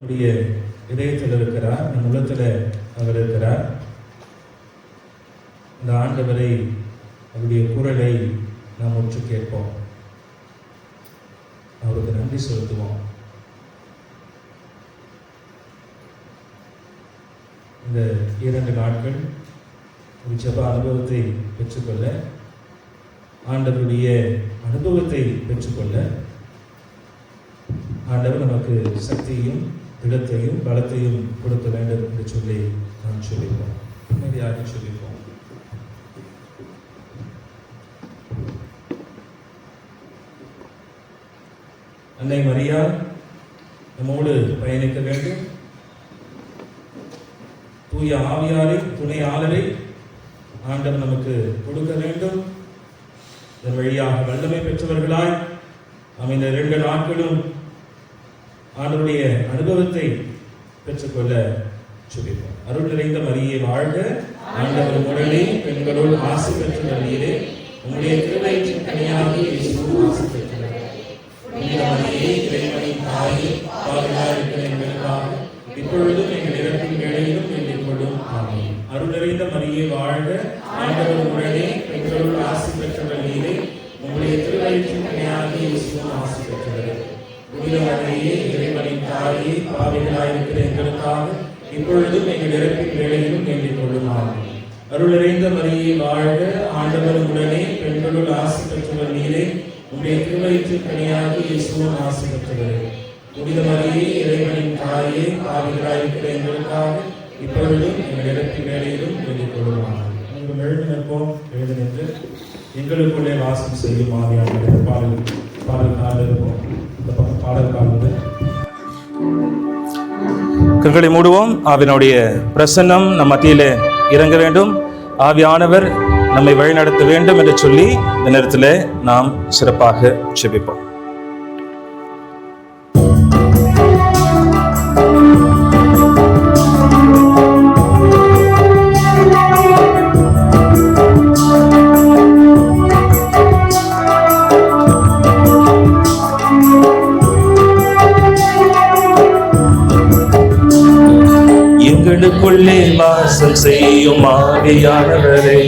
நம்முடைய இதயத்தில் இருக்கிறார், நம் உள்ளத்தில் அவர் இருக்கிறார். இந்த ஆண்டவரை, அவருடைய குரலை நாம் உற்று கேட்போம், அவருக்கு நன்றி செலுத்துவோம். இந்த 2 நாட்கள் ஒரு ஜெப அனுபவத்தை பெற்றுக்கொள்ள, ஆண்டவருடைய அனுபவத்தை பெற்றுக்கொள்ள ஆண்டவர் நமக்கு சக்தியையும் இடத்தையும் பலத்தையும் கொடுக்க வேண்டும் என்று சொல்லி நாம் சொல்லிப்போம். அமைதியாக சொல்லிப்போம். அன்னை மரியா நம்மோடு பயணிக்க வேண்டும். தூய ஆவியாரை, துணை ஆளரை ஆண்டவர் நமக்கு கொடுக்க வேண்டும். இதன் வழியாக வல்லமை பெற்றவர்களாய் நாம் இந்த 2 நாட்களும் ஆண்டவருடைய அனுபவத்தை பெற்றுக்கொள்ள சொல்லிப்போம். அருள் நிறைந்த மரியே வாழ்க, ஆண்டவர் உடனே பெண்களுள் ஆசி பெற்ற நீரே, உங்களுடைய திருவயிற்றின் கனியாகிய இயேசுவும் ஆசி பெற்றவர். புனித மரியே, இறைவனின் தாயே, பாவிகளாய் இருக்கிற எங்களுக்காக இப்பொழுதும் எங்கள் இறப்பின் வேளையிலும் வேண்டிக் கொள்ளும். ஆமென். அருள் நிறைந்த மரியே வாழ்க, ஆண்டவர் உடனே பெண்களுள் ஆசி பெற்றவர் நீரே, உங்களுடைய திருவயிற்றின் கனியாகிய இயேசுவும் ஆசி பெற்றவர். புனித மரியே, இறைவனின் தாயே, பாவிகளாய் இருக்கிற எங்களுக்காக இப்பொழுதும் எங்கள் இறப்பின் வேளையிலும் வேண்டிக் கொள்ளும். ஆமென். அருள் நிறைந்த மரியே வாழ்க, ஆண்டவர் உடனே பெண்களுள் ஆசி பெற்றவர் நீரே, உங்களுடைய திருவயிற்றின் கனியாகிய இயேசுவும் ஆசி பெற்றவர். புனித மரியே, இறைவனின் தாயே, பாவிகளாய் இருக்கிற எங்களுக்காக இப்பொழுதும் எங்கள் இறப்பின் வேளையிலும் வேண்டிக் கொள்ளும். ஆமென். நீங்கள் எழுந்து நிற்போம். எழுந்து நின்று எங்களுக்குள்ளே வாசம் செய்யும் ஆவியானவரே, பாடல் கால இருப்போம். இந்த பக்கம் பாடல் கால கண்களை மூடுவோம். ஆவியானுடைய பிரசன்னம் நம் மத்தியிலே இறங்க வேண்டும். ஆவியானவர் நம்மை வழிநடத்த வேண்டும் என்று சொல்லி இந்த நேரத்தில் நாம் சிறப்பாக ஜெபிப்போம். எங்களுக்குள்ளே வாசம் செய்யும் ஆவியானவரே,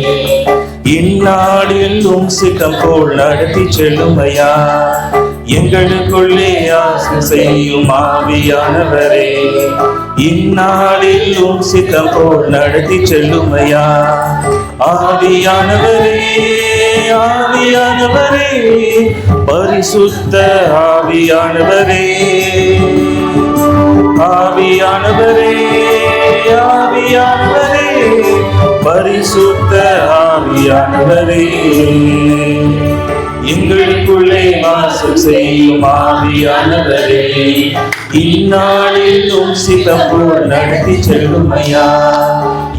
இந்நாளில் சித்தம் போல் நடத்தி செல்லுமையா. எங்களுக்குள்ளே வாசம் செய்யும் ஆவியானவரே, இந்நாளில் சித்தம் போல் நடத்தி செல்லுமையா. ஆவியானவரே, ஆவியானவரே, பரிசுத்த ஆவியானவரே, ஆவியானவரே, ஆவியானவரே, பரிசுத்த ஆவியானவரே, எங்களுக்குள்ளே வாசம் செய்யும் ஆவியானவரே, இந்நாளில் சித்தம் போல் நடத்தி செல்லுமையா.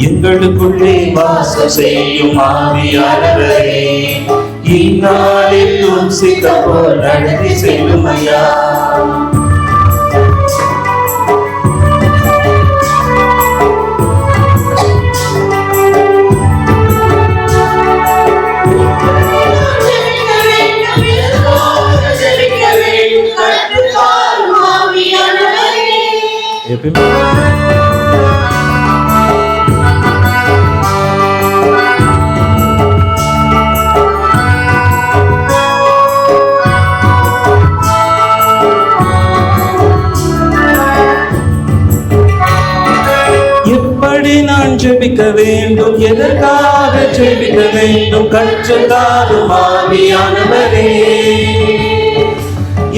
எங்களுக்குள்ளே வாசம் செய்யும் ஆவியானவரே, இந்நாளில் சித்தம் போல் நடத்தி செல்லுமையா. எப்படி நான் ஜெபிக்க வேண்டும், எதற்காக ஜெபிக்க வேண்டும், கற்றுத்தாரும் ஆவியானவரே.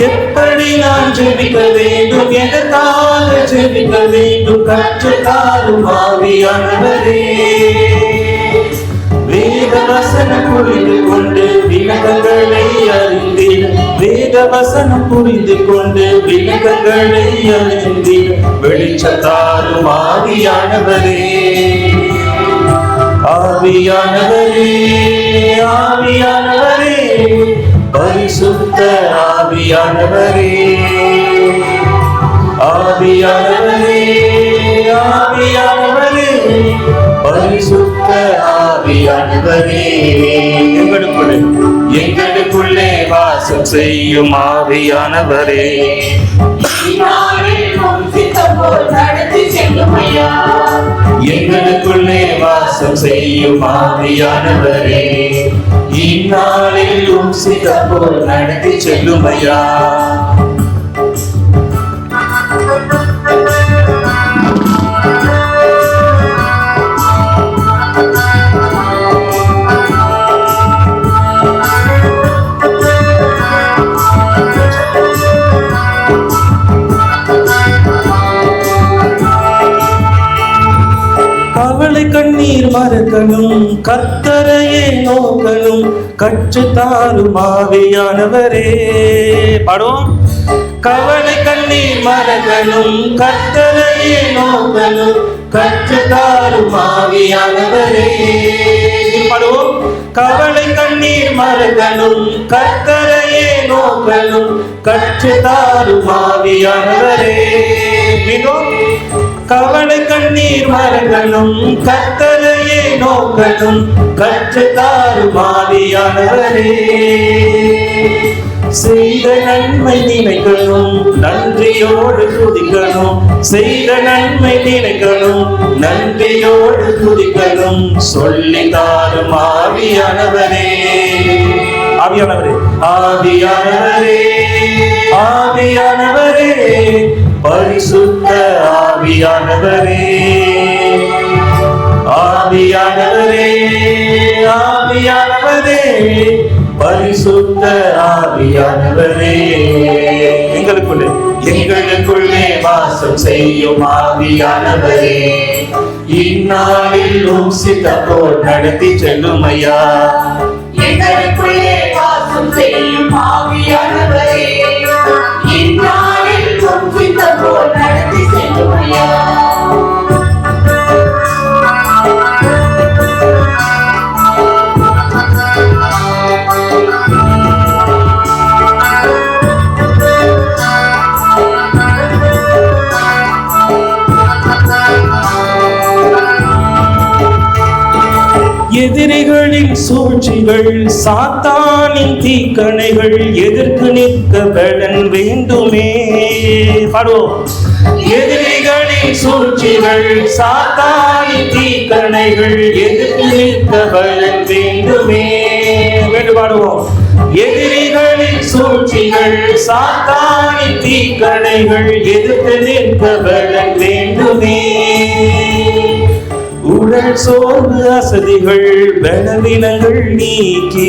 எப்படி நான் ஜெபிக்க வேண்டும், எதற்காக ஜெபிக்க வேண்டும், கற்றுத்தாரும் ஆவியானவரே. வேத வசனம் புரிந்து கொண்டு விளக்கங்களை அறிந்தேன், வேத வசனம் புரிந்து கொண்டு விளக்கங்களை அறிந்தேன், வெளிச்சத்தாரும் ஆவியானவரே. ஆவியானவரே, ஆவியானவரே, பரிசுத்த ஆவியானவரே, ஆவியானவரே, ஆவியானவரே, பரிசுத்த ஆவியானவரே, எங்களுக்குள்ளே வாசம் செய்யும் ஆவியானவரே, இந்நாளில் சித்தம் போல் நடத்தி செல்லுமையா. எங்களுக்குள்ளே வாசம் செய்யும் ஆவியானவரே, இந்நாளில் சித்தம் போல் நடத்தி செல்லுமையா. கவலை கண்ணீர் மறக்கணும், கர்த்தரையே நோக்கணும், கற்றுத்தாரும் ஆவியானவரே. பாடும். கவலை கண்ணீர் மறக்கணும், கர்த்தரையே நோக்கணும், கற்றுத்தாரும் ஆவியானவரே. பாடுவோம். கவலை கண்ணீர் மறக்கணும், கர்த்தரையே நோக்கணும், கற்றுத்தாரும் ஆவியானவரே. மிகவும் கவலை கண்ணீர் மறக்கணும், கர்த்தரையே நோக்கணும், கற்றுத்தாரும் ஆவியானவரே. செய்த நன்மை நினைக்கணும், நன்றியோடு துதிக்கணும், செய்த நன்மை நினைக்கணும், நன்றியோடு துதிக்கணும், சொல்லித்தாரும் ஆவியானவரே. ஆவியானவரே, ஆவியானவரே, ஆவியானவரே, பரிசுத்த ஆவியானவரே, ஆவியானவரே, ஆவியானவரே, பரிசுத்த ஆவியானவரே. எங்களுக்குள்ளே வாசம் செய்யும் ஆவியானவரே, இந்நாளில் சித்தம் போல் நடத்தி செல்லுமையா. எங்களுக்குள்ளே வாசம் செய்யும் ஆவியானவரே, இந்நாளில் சித்தம் போல் நடத்தி செல்லுமையா. எதிரிகளின் சூழ்ச்சிகள், சாத்தானின் தீக்கணைகள், எதிர்த்து நிற்க பலன் வேண்டுமே. பாடுவோம். எதிரிகளின் சூழ்ச்சிகள், சாத்தானின் தீக்கணைகள், எதிர்த்து நிற்க பலன் வேண்டுமே. பாடுவோம். எதிரிகளின் சூழ்ச்சிகள், சாத்தானின் தீக்கணைகள், எதிர்த்து நிற்க பலன் வேண்டுமே. உடல் சோர்வு அசதிகள் பலவீனங்கள் நீக்கி,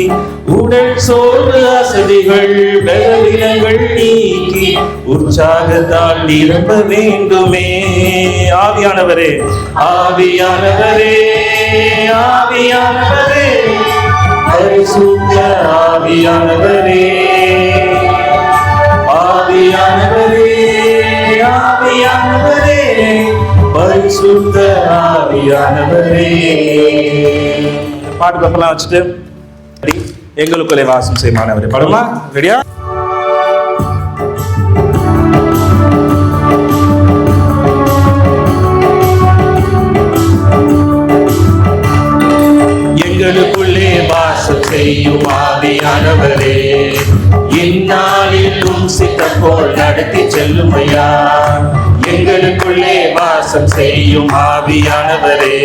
உடல் சோர்வு அசதிகள் பலவீனங்கள் நீக்கி, உற்சாகத்தால் நிரம்ப வேண்டுமே. ஆவியானவரே, ஆவியானவரே, ஆவியானவரே, பரிசுத்த ஆவியானவரே, ஆவியானவரே, ஆவியானவரே, பரிசுத்த ஆவியானவரே. பாட்டு பப்பெல்லாம் வச்சுட்டு எங்களுக்குள்ளே வாசம் செய்யுமானவரே பாடுமா. ரெடியா? எங்களுக்குள்ளே வாசம் செய்யும் ஆவியானவரே, இந்நாளில் சித்தம் போல் நடத்தி செல்லுமையா. எங்களுக்குள்ளே வாசம் செய்யும் ஆவியானவரே,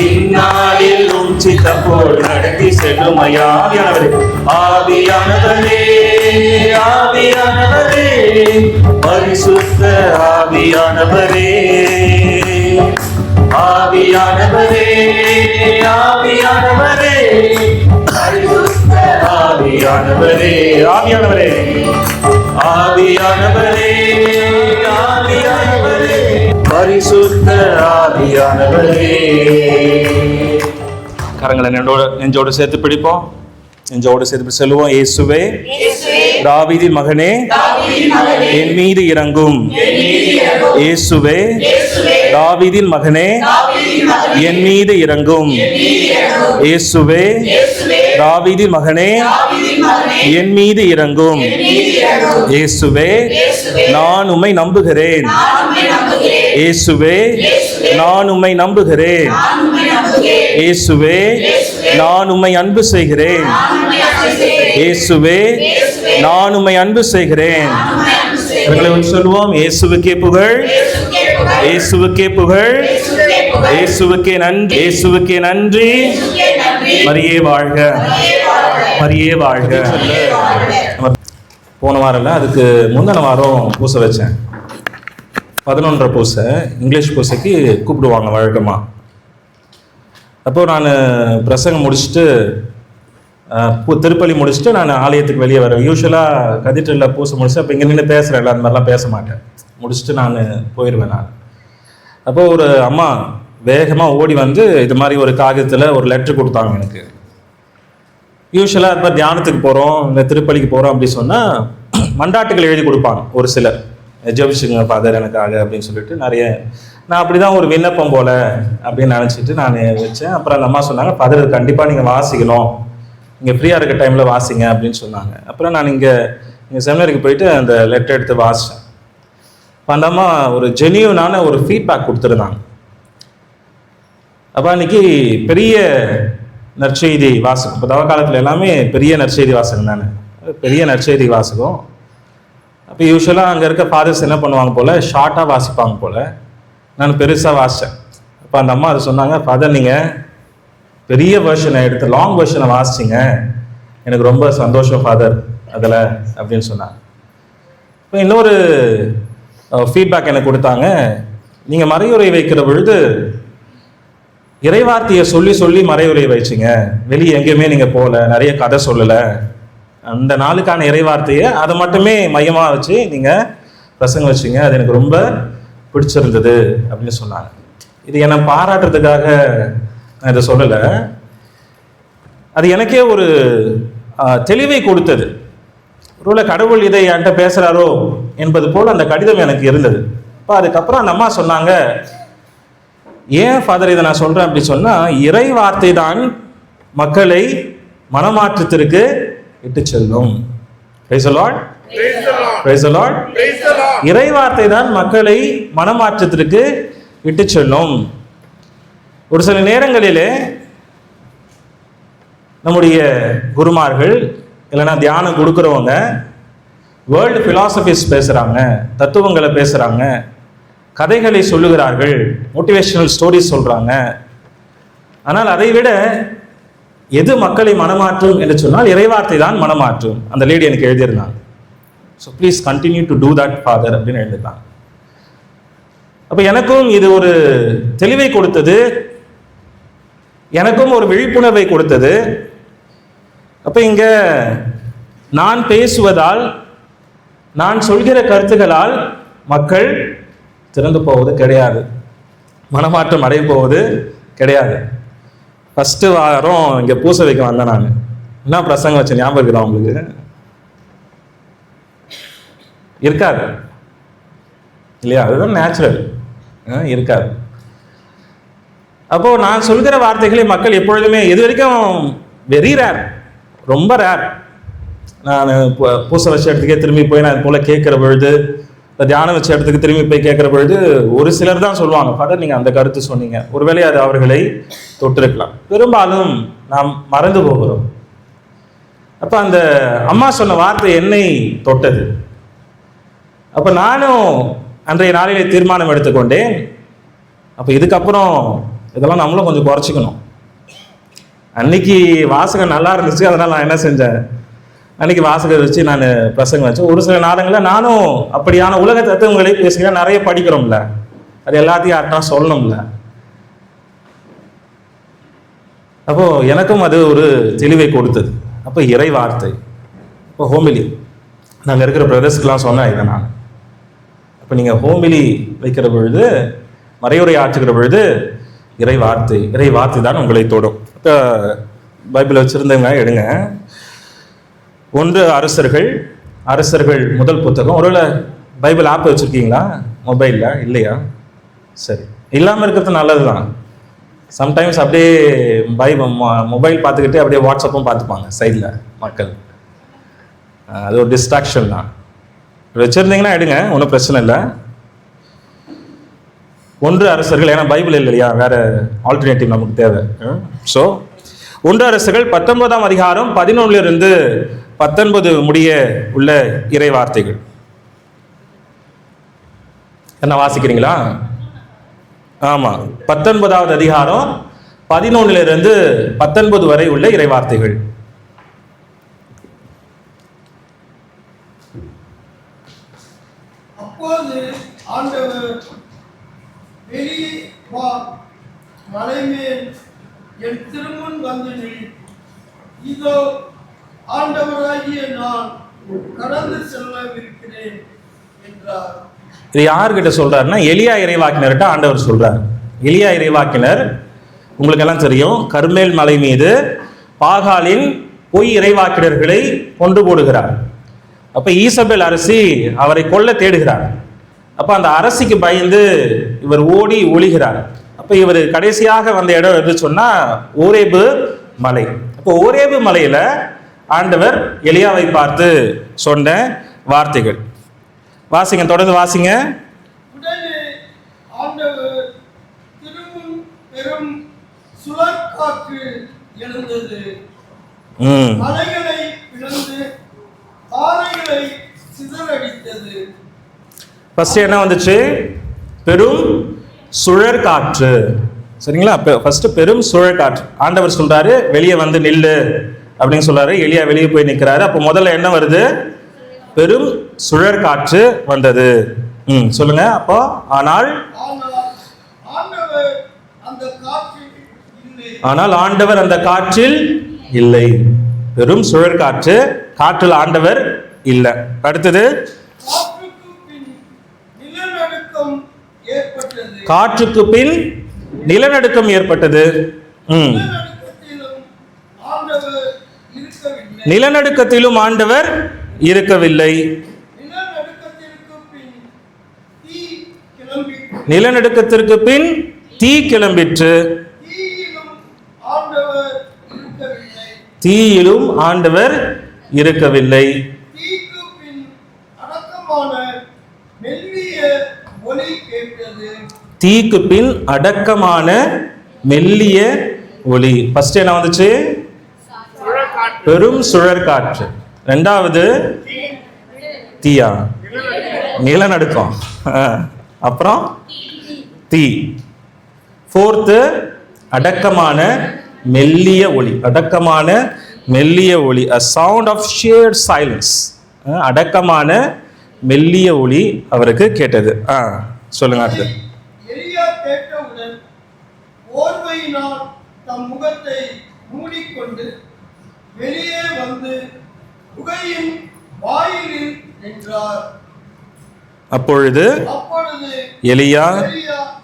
இந்நாளில் சித்தம் போல் நடத்தி செல்லுமையா. ஆவியானவரே, ஆவியானவரே, பரிசுத்த ஆவியானவரே, ஆவியானவரே, ஆவியானவரே, பரிசுத்த ஆவியானவரே, ஆவியானவரே, ஆவியானவரே, ஆவியானவரே, பரிசுத்த ஆவியானவரே. கரங்களை நெஞ்சோடு சேர்த்து பிடிப்போம். நெஞ்சோடு சேர்த்து செல்வோம். இயேசுவே, தாவீதின் மகனே, என் மீது இறங்கும். இயேசுவே, தாவீதின் மகனே, என் மீது இறங்கும். இயேசுவே, தாவீதின் மகனே, என் மீது இறங்கும். இயேசுவே, நான் உம்மை நம்புகிறேன். இயேசுவே, நான் உம்மை நம்புகிறேன். இயேசுவே, நான் உம்மை அன்பு செய்கிறேன். இயேசுவே, நான் உம்மை அன்பு செய்கிறேன். செய்வேன். எங்களை சொல்லுவோம். இயேசுவுக்கே புகழ், இயேசுவுக்கே புகழ், இயேசுவுக்கே புகழ், இயேசுவுக்கே புகழ், இயேசுவுக்கே நன்றி, இயேசுவுக்கே நன்றி. இயேசுவுக்கே நன்றி. மரியே வாழ்க, மரியே வாழ்க, மரியே வாழ்க. மரியே வாழ்க. போன வாரம்ல அதுக்கு முந்தின வாரம் பூசை வச்சேன். 11:30 பூசை, இங்கிலீஷ் பூசைக்கு கூப்பிடுவாங்க வழக்கமாக. அப்போ நான் பிரசங்கம் முடிச்சுட்டு திருப்பலி முடிச்சுட்டு நான் ஆலயத்துக்கு வெளியே வரேன். யூஸ்வலாக கதீட்ரலில் பூசை முடிச்சு அப்போ இங்கே நின்று பேசுகிறேன்ல, அந்த மாதிரிலாம் பேச மாட்டேன். முடிச்சுட்டு நான் போயிடுவேன். நான் அப்போ ஒரு அம்மா வேகமாக ஓடி வந்து இது மாதிரி ஒரு காகிதத்தில் ஒரு லெட்ரு கொடுத்தாங்க எனக்கு. யூஸ்வலாக இப்போ தியானத்துக்கு போகிறோம், இந்த திருப்பலிக்கு போகிறோம் அப்படி சொன்னால் மண்டாட்டுகள் எழுதி கொடுப்பாங்க ஒரு சிலர். ஜெபிச்சுங்க ஃபாதர் எனக்காக அப்படின்னு சொல்லிட்டு நிறைய. நான் அப்படி தான் ஒரு விண்ணப்பம் போல் அப்படின்னு நினச்சிட்டு நான் வச்சேன். அப்புறம் அந்த அம்மா சொன்னாங்க, ஃபாதர் கண்டிப்பாக நீங்கள் வாசிக்கணும், இங்கே ஃப்ரீயாக இருக்க டைமில் வாசிங்க அப்படின்னு சொன்னாங்க. அப்புறம் நான் இங்கே செமினருக்கு போயிட்டு அந்த லெட்டர் எடுத்து வாசித்தேன். இப்போ அந்த அம்மா ஒரு ஜெனியூனான ஒரு ஃபீட்பேக் கொடுத்துருந்தாங்க. அப்போ அன்றைக்கி பெரிய நற்செய்தி வாசகம், இப்போ தவ காலத்தில் எல்லாமே பெரிய நற்செய்தி வாசகம் தானே, பெரிய நற்செய்தி வாசகம். அப்போ யூஸ்வலாக அங்கே இருக்க ஃபாதர்ஸ் என்ன பண்ணுவாங்க போல், ஷார்ட்டாக வாசிப்பாங்க போல். நான் பெருசாக வாசித்தேன். அப்போ அந்த அம்மா அதை சொன்னாங்க, ஃபாதர் நீங்கள் பெரிய வெர்ஷனை எடுத்து லாங் வெர்ஷனை வாசிச்சிங்க, எனக்கு ரொம்ப சந்தோஷம் ஃபாதர் அதில் அப்படின்னு சொன்னாங்க. இப்போ இன்னொரு ஃபீட்பேக் எனக்கு கொடுத்தாங்க, நீங்கள் மறையுரை வைக்கிற பொழுது இறைவார்த்தையை சொல்லி சொல்லி மறையுரை வச்சிங்க, வெளியே எங்கேயுமே நீங்கள் போகல, நிறைய கதை சொல்லலை, அந்த நாளுக்கான இறைவார்த்தையை அதை மட்டுமே மையமாக வச்சு நீங்கள் பிரசங்கம் வச்சிங்க, அது எனக்கு ரொம்ப பிடிச்சிருந்தது அப்படின்னு சொன்னாங்க. இது என்னை பாராட்டுறதுக்காக நான் இதை சொல்லலை, அது எனக்கே ஒரு தெளிவை கொடுத்தது. ஒருவேளை கடவுள் இதை என்கிட்ட பேசுகிறாரோ என்பது போல் அந்த கடிதம் எனக்கு இருந்தது. இப்போ அதுக்கப்புறம் அந்த அம்மா சொன்னாங்க, ஏன் ஃபாதர் இதை நான் சொல்கிறேன் அப்படி சொன்னால், இறை வார்த்தை தான் மக்களை மனமாற்றத்திற்கு இட்டு செல்லும். Praise the Lord. Praise the Lord. இறை வார்த்தை தான் மக்களை மனமாற்றத்திற்கு இட்டு செல்லும். ஒரு சில நேரங்களிலே நம்முடைய குருமார்கள் இல்லைன்னா தியானம் கொடுக்குறவங்க வேர்ல்டு பிலாசபிஸ் பேசுகிறாங்க, தத்துவங்களை பேசுகிறாங்க, கதைகளை சொல்லுகிறார்கள், மோட்டிவேஷனல் ஸ்டோரிஸ் சொல்கிறாங்க. ஆனால் அதை விட எது மக்களை மனமாற்றும் என்று சொன்னால் இறைவார்த்தை தான் மனமாற்றும். அந்த லேடி எனக்கு எழுதியிருந்தாங்க. So please continue to do that father அப்படின்னு எழுதிருந்தாங்க. அப்போ எனக்கும் இது ஒரு தெளிவை கொடுத்தது, எனக்கும் ஒரு விழிப்புணர்வை கொடுத்தது. அப்போ இங்கே நான் பேசுவதால், நான் சொல்கிற கருத்துக்களால் மக்கள் திறந்து போவது கிடையாது, மனமாற்றம் அடைய போவது கிடையாது. ஃபஸ்ட்டு வாரம் இங்கே பூசை வைக்க வந்தேன். நான் என்ன பிரசங்கம் வச்சேன் ஞாபகம் இருக்குதா உங்களுக்கு? இருக்காது இல்லையா? அதுதான் நேச்சுரல், இருக்காது. அப்போது நான் சொல்கிற வார்த்தைகளை மக்கள் எப்பொழுதுமே இது வரைக்கும் வெரி ரேர், ரொம்ப ரேர். நான் பூசை வச்ச இடத்துக்கே திரும்பி போய் நான் இது போல் கேட்குற பொழுது, தியானம் வச்ச இடத்துக்கு திரும்பி போய் கேட்குற பொழுது ஒரு சிலர் தான் சொல்லுவாங்க, ஃபாதர் நீங்கள் அந்த கருத்து சொன்னீங்க. ஒருவேளை அது அவர்களை தொட்டிருக்கலாம். பெரும்பாலும் நாம் மறந்து போகிறோம். அப்போ அந்த அம்மா சொன்ன வார்த்தை என்னை தொட்டது. அப்போ நானும் அன்றைய நாளிலே தீர்மானம் எடுத்துக்கொண்டேன், அப்போ இதுக்கப்புறம் இதெல்லாம் நம்மளும் கொஞ்சம் குறைச்சிக்கணும். அன்னைக்கு வாசகம் நல்லா இருந்துச்சு, அதனால் நான் என்ன செஞ்சேன், அன்றைக்கி வாசகர் வச்சு நான் பிரசங்கம் வச்சேன். ஒரு சில நாடுகளில் நானும் அப்படியான உலக தத்துவங்களை பேசுகிறேன். நிறைய படிக்கிறோம்ல, அது எல்லாத்தையும் யார்ட்டா சொல்லணும்ல. அப்போது எனக்கும் அது ஒரு தெளிவை கொடுத்தது. அப்போ இறை வார்த்தை, இப்போ ஹோமிலி நாங்கள் இருக்கிற பிரதர்ஸ்க்கெலாம் சொன்னேன் இதை நான். அப்போ நீங்கள் ஹோமிலி வைக்கிற பொழுது, மறையுரை ஆற்றுகிற பொழுது இறை வார்த்தை தான் உங்களை தொடும். இப்போ பைபிள் வச்சுருந்தவங்க எடுங்க. 1 அரசர்கள் முதல் புத்தகம். ஒருவேளை பைபிள் ஆப் வச்சுருக்கீங்களா மொபைலில்? இல்லையா? சரி, இல்லாமல் இருக்கிறது நல்லது தான். சம்டைம்ஸ் அப்படியே மொபைல் பார்த்துக்கிட்டு அப்படியே வாட்ஸ்அப்பும் பார்த்துப்பாங்க சைடில் மக்கள். அது ஒரு டிஸ்ட்ராக்ஷன் தான். வச்சுருந்தீங்கன்னா எடுங்க, ஒன்றும் பிரச்சனை இல்லை. 1 அரசர்கள், ஏன்னா பைபிள் இல்லையா, வேறு ஆல்டர்னேட்டிவ் நமக்கு தேவை. ஸோ 1 அரசர்கள் 19ஆம் அதிகாரம் 11 இருந்து 19 முடிய உள்ள இறை வார்த்தைகள். என்ன வாசிக்கிறீங்களா? ஆமாம், 19வது அதிகாரம் 11 19 வரை உள்ள இறைவார்த்தைகள். அப்போது ஆண்டவர், வெளியே வா, மலைமேல் என் திருமுன் வந்து நில். இதோ ஆண்டவராகிய நான் கடந்து செல்லவிருக்கிறேன் என்றார். இது யார்கிட்ட சொல்றாருன்னா எலியா இறைவாக்கினர்கிட்ட ஆண்டவர் சொல்றார். எலியா இறைவாக்கினர் உங்களுக்கு எல்லாம் தெரியும், கர்மேல் மலை மீது பாகாலின் பொய் இறைவாக்கினர்களை கொண்டு போடுகிறார். அப்ப ஈசபெல் அரசி அவரை கொல்ல தேடுகிறார். அப்ப அந்த அரசிக்கு பயந்து இவர் ஓடி ஒளிகிறார். அப்ப இவர் கடைசியாக வந்த இடம் எது சொன்னா ஓரேபு மலை. அப்போ ஓரேபு மலையில ஆண்டவர் எலியாவை பார்த்து சொன்ன வார்த்தைகள் வாசிங்க, தொடர்ந்து வாசிங்க. உடனே ஆண்டவர் திருமுன் பெரும் சுழற்காற்று எழுந்தது. மலைகளை பிளந்து பாறைகளை சிதறடித்தது. ஃபர்ஸ்ட் என்ன வந்துச்சு? பெரும் சுழற் காற்று. சரிங்களா? ஃபர்ஸ்ட் பெரும் சுழற் காற்று. ஆண்டவர் சொல்றாரு வெளியே வந்து நில்லு அப்படின்னு சொல்றாரு. எலியா வெளியே போய் நிற்கிறாரு. அப்போ முதல்ல என்ன வருது? பெரும் சுழற் காற்று வந்தது. சொல்லுங்க. அப்போ ஆனால் ஆண்டவர் அந்த காற்றில் இல்லை. பெரும் சுழற் காற்று, காற்றில் ஆண்டவர் இல்லை. அடுத்தது காற்றுக்கு பின் நிலநடுக்கம் ஏற்பட்டது. நிலநடுக்கத்திலும் ஆண்டவர் இருக்கவில்லை. நிலநடுக்கத்திற்கு பின் தீ கிளம்பிற்று. தீயிலும் ஆண்டவர் இருக்கவில்லை. தீக்கு பின் அடக்கமான மெல்லிய ஒளி. ஃபர்ஸ்ட் என்ன வந்துச்சு? பெரும் சுழற் காற்று. ரெண்டாவது தீயா? நிலநடுக்கம். அப்புறம் தீ. ஃபோர்த்து அடக்கமான மெல்லிய ஒளி. அடக்கமான மெல்லிய ஒளி. a sound of sheer silence. அடக்கமான மெல்லிய ஒளி அவருக்கு கேட்டது. சொல்லுங்க. அடுத்து எலியா கேட்டவுடன் போர்வையினால் தம் முகத்தை மூடிக்கொண்டு வெளியே வந்து குகையின் வாயிலில் நின்றார். அப்பொழுது எலியா,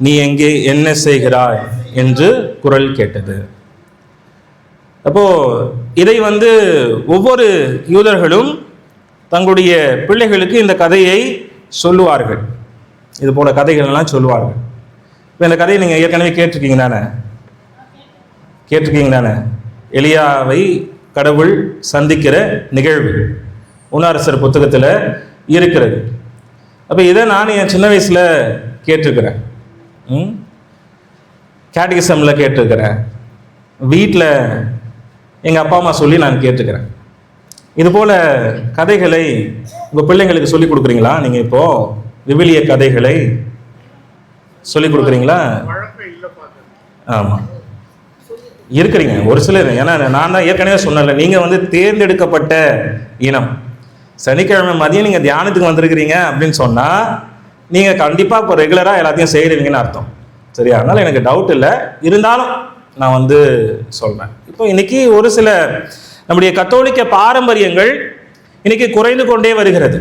நீ எங்கே என்ன செய்கிறாய் என்று குரல் கேட்டது. அப்போ இதை ஒவ்வொரு யூதர்களும் தங்களுடைய பிள்ளைகளுக்கு இந்த கதையை சொல்லுவார்கள். இது போல கதைகள் எல்லாம் சொல்லுவார்கள். இப்போ இந்த கதையை நீங்கள் ஏற்கனவே கேட்டிருக்கீங்க தானே? எலியாவை கடவுள் சந்திக்கிற நிகழ்வு உன்னரசர் புத்தகத்தில் இருக்கிறது. அப்போ இதை நான் என் சின்ன வயசில் கேட்டிருக்கிறேன். கேட்டகிசமில் கேட்டிருக்கிறேன். வீட்டில் எங்கள் அப்பா அம்மா சொல்லி நான் கேட்டிருக்கிறேன். இது போல் கதைகளை உங்கள் பிள்ளைங்களுக்கு சொல்லிக் கொடுக்குறீங்களா? நீங்கள் இப்போது விவிலிய கதைகளை சொல்லிக் கொடுக்குறீங்களா? ஆமாம், இருக்கிறீங்க ஒரு சிலர். ஏன்னா நான் தான் ஏற்கனவே சொன்னேன்ல, நீங்கள் தேர்ந்தெடுக்கப்பட்ட இனம். சனிக்கிழமை மதியம் நீங்கள் தியானத்துக்கு வந்திருக்கிறீங்க அப்படின்னு சொன்னால் நீங்கள் கண்டிப்பாக இப்போ ரெகுலராக எல்லாத்தையும் செய்கிறீங்கன்னு அர்த்தம். சரியா? அதனால் எனக்கு டவுட் இல்லை. இருந்தாலும் நான் சொல்கிறேன். இப்போ இன்னைக்கு ஒரு சில நம்முடைய கத்தோலிக்க பாரம்பரியங்கள் இன்னைக்கு குறைந்து கொண்டே வருகிறது.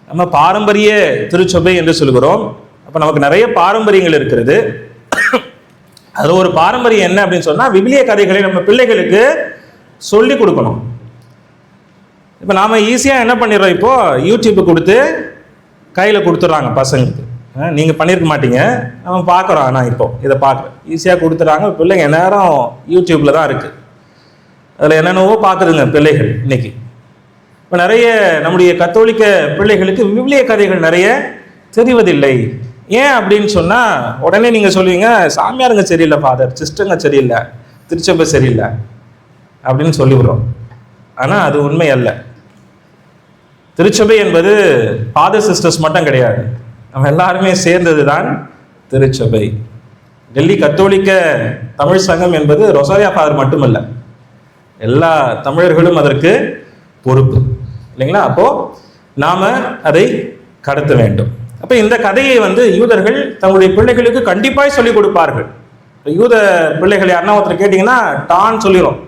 நம்ம பாரம்பரிய திருச்சபை என்று சொல்கிறோம். அப்போ நமக்கு நிறைய பாரம்பரியங்கள் இருக்கிறது. அது ஒரு பாரம்பரியம் என்ன அப்படின்னு சொன்னால், விவிலிய கதைகளை நம்ம பிள்ளைகளுக்கு சொல்லி கொடுக்கணும். இப்போ நாம் ஈஸியாக என்ன பண்ணிடுறோம், இப்போது யூடியூப்பு கொடுத்து கையில் கொடுத்துட்றாங்க பசங்களுக்கு. நீங்கள் பண்ணியிருக்க மாட்டீங்க, நம்ம பார்க்குறோம். ஆனால் இப்போ இதை பார்க்குறேன், ஈஸியாக கொடுத்துட்றாங்க. பிள்ளைங்க நேரம் யூடியூப்பில் தான் இருக்குது. அதில் என்னென்னவோ பார்க்குதுங்க பிள்ளைகள் இன்னைக்கு. இப்போ நிறைய நம்முடைய கத்தோலிக்க பிள்ளைகளுக்கு விவிலிய கதைகள் நிறைய தெரிவதில்லை. ஏன் அப்படின்னு சொன்னால், உடனே நீங்கள் சொல்லுவீங்க, சாமியாருங்க சரியில்லை ஃபாதர், சிஸ்டருங்க சரியில்லை, திருச்சபை சரியில்லை அப்படின்னு சொல்லிவிடுறோம். ஆனால் அது உண்மை அல்ல. திருச்சபை என்பது ஃபாதர் சிஸ்டர்ஸ் மட்டும் கிடையாது. நம்ம எல்லாருமே சேர்ந்தது தான் திருச்சபை. டெல்லி கத்தோலிக்க தமிழ் சங்கம் என்பது ரொசாரியா ஃபாதர் மட்டுமல்ல, எல்லா தமிழர்களும் அதற்கு பொறுப்பு இல்லைங்களா? அப்போ நாம அதை கடத்த வேண்டும். அப்ப இந்த கதையை யூதர்கள் தங்களுடைய பிள்ளைகளுக்கு கண்டிப்பாய் சொல்லிக் கொடுப்பார்கள். யூத பிள்ளைகள் யாருன்னா ஒருத்தர் கேட்டீங்கன்னா டான் சொல்லிடும்.